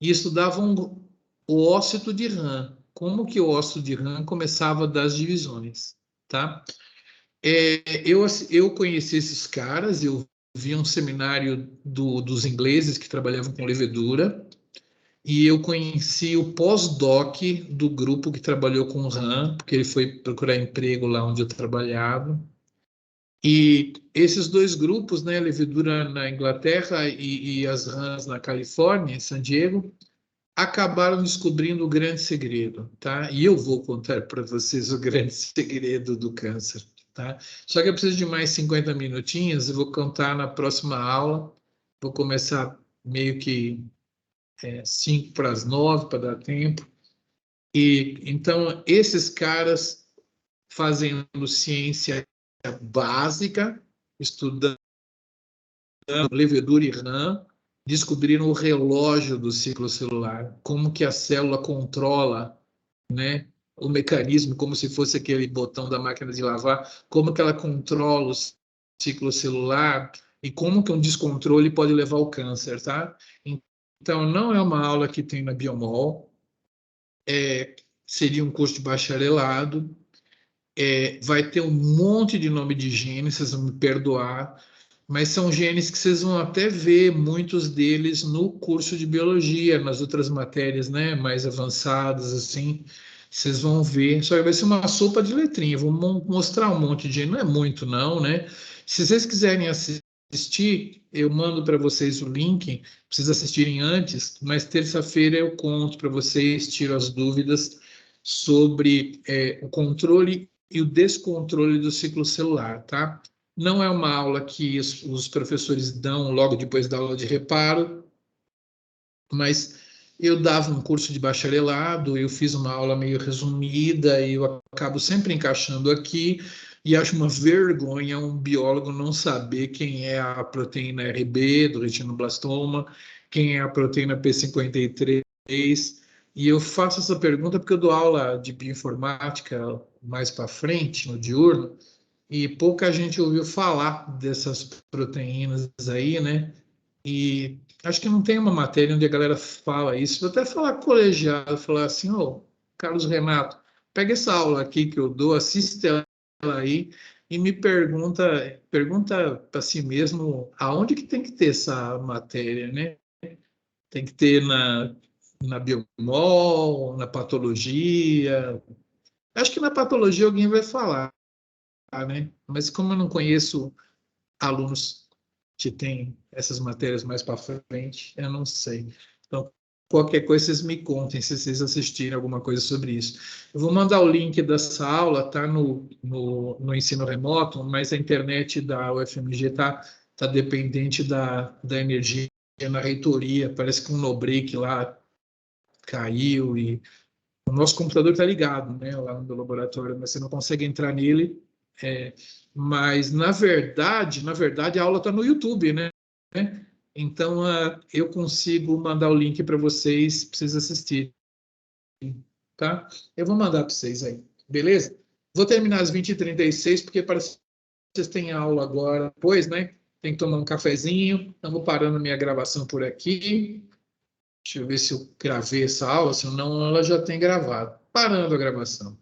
e estudavam o ócito de rã, como que o ócito de rã começava das divisões, tá? Eu conheci esses caras, eu vi um seminário dos ingleses que trabalhavam com levedura, e eu conheci o pós-doc do grupo que trabalhou com rã, porque ele foi procurar emprego lá onde eu trabalhava. E esses dois grupos, né, a levedura na Inglaterra e as rãs na Califórnia, em San Diego, acabaram descobrindo o grande segredo, tá? E eu vou contar para vocês o grande segredo do câncer, tá? Só que eu preciso de mais 50 minutinhos, eu vou contar na próxima aula, vou começar meio que 5 para as 9, para dar tempo. E então, esses caras fazendo ciência básica, estudando levedura e rã, descobriram o relógio do ciclo celular, como que a célula controla, né, o mecanismo, como se fosse aquele botão da máquina de lavar, como que ela controla o ciclo celular e como que um descontrole pode levar ao câncer, tá? Então, não é uma aula que tem na Biomol, seria um curso de bacharelado, vai ter um monte de nome de genes, vocês vão me perdoar, mas são genes que vocês vão até ver muitos deles no curso de biologia, nas outras matérias, né, mais avançadas, assim, vocês vão ver, só que vai ser uma sopa de letrinha, vou mostrar um monte de gene, não é muito não, né, se vocês quiserem assistir, eu mando para vocês o link, precisa assistirem antes, mas terça-feira eu conto para vocês, tiro as dúvidas sobre o controle e o descontrole do ciclo celular, tá? Não é uma aula que os professores dão logo depois da aula de reparo, mas eu dava um curso de bacharelado, eu fiz uma aula meio resumida e eu acabo sempre encaixando aqui e acho uma vergonha um biólogo não saber quem é a proteína RB do retinoblastoma, quem é a proteína P53, e eu faço essa pergunta porque eu dou aula de bioinformática mais para frente, no diurno, e pouca gente ouviu falar dessas proteínas aí, né? E acho que não tem uma matéria onde a galera fala isso. Vou até falar colegiado, falar assim, ô, Carlos Renato, pega essa aula aqui que eu dou, assiste ela aí e me pergunta para si mesmo aonde que tem que ter essa matéria, né? Tem que ter na biomol, na patologia. Acho que na patologia alguém vai falar, né? Mas como eu não conheço alunos que têm essas matérias mais para frente, eu não sei. Então, qualquer coisa vocês me contem se vocês assistirem alguma coisa sobre isso. Eu vou mandar o link dessa aula, tá no ensino remoto, mas a internet da UFMG tá dependente da energia na reitoria. Parece que um no-break lá caiu e o nosso computador está ligado, né, lá no meu laboratório, mas você não consegue entrar nele. Mas na verdade, a aula está no YouTube, né? Então eu consigo mandar o link para vocês assistirem, tá? Eu vou mandar para vocês aí, beleza? Vou terminar às 20h36, porque parece que vocês têm aula agora, depois, né? Tem que tomar um cafezinho. Então vou parando minha gravação por aqui. Deixa eu ver se eu gravei essa aula, senão ela já tem gravado. Parando a gravação.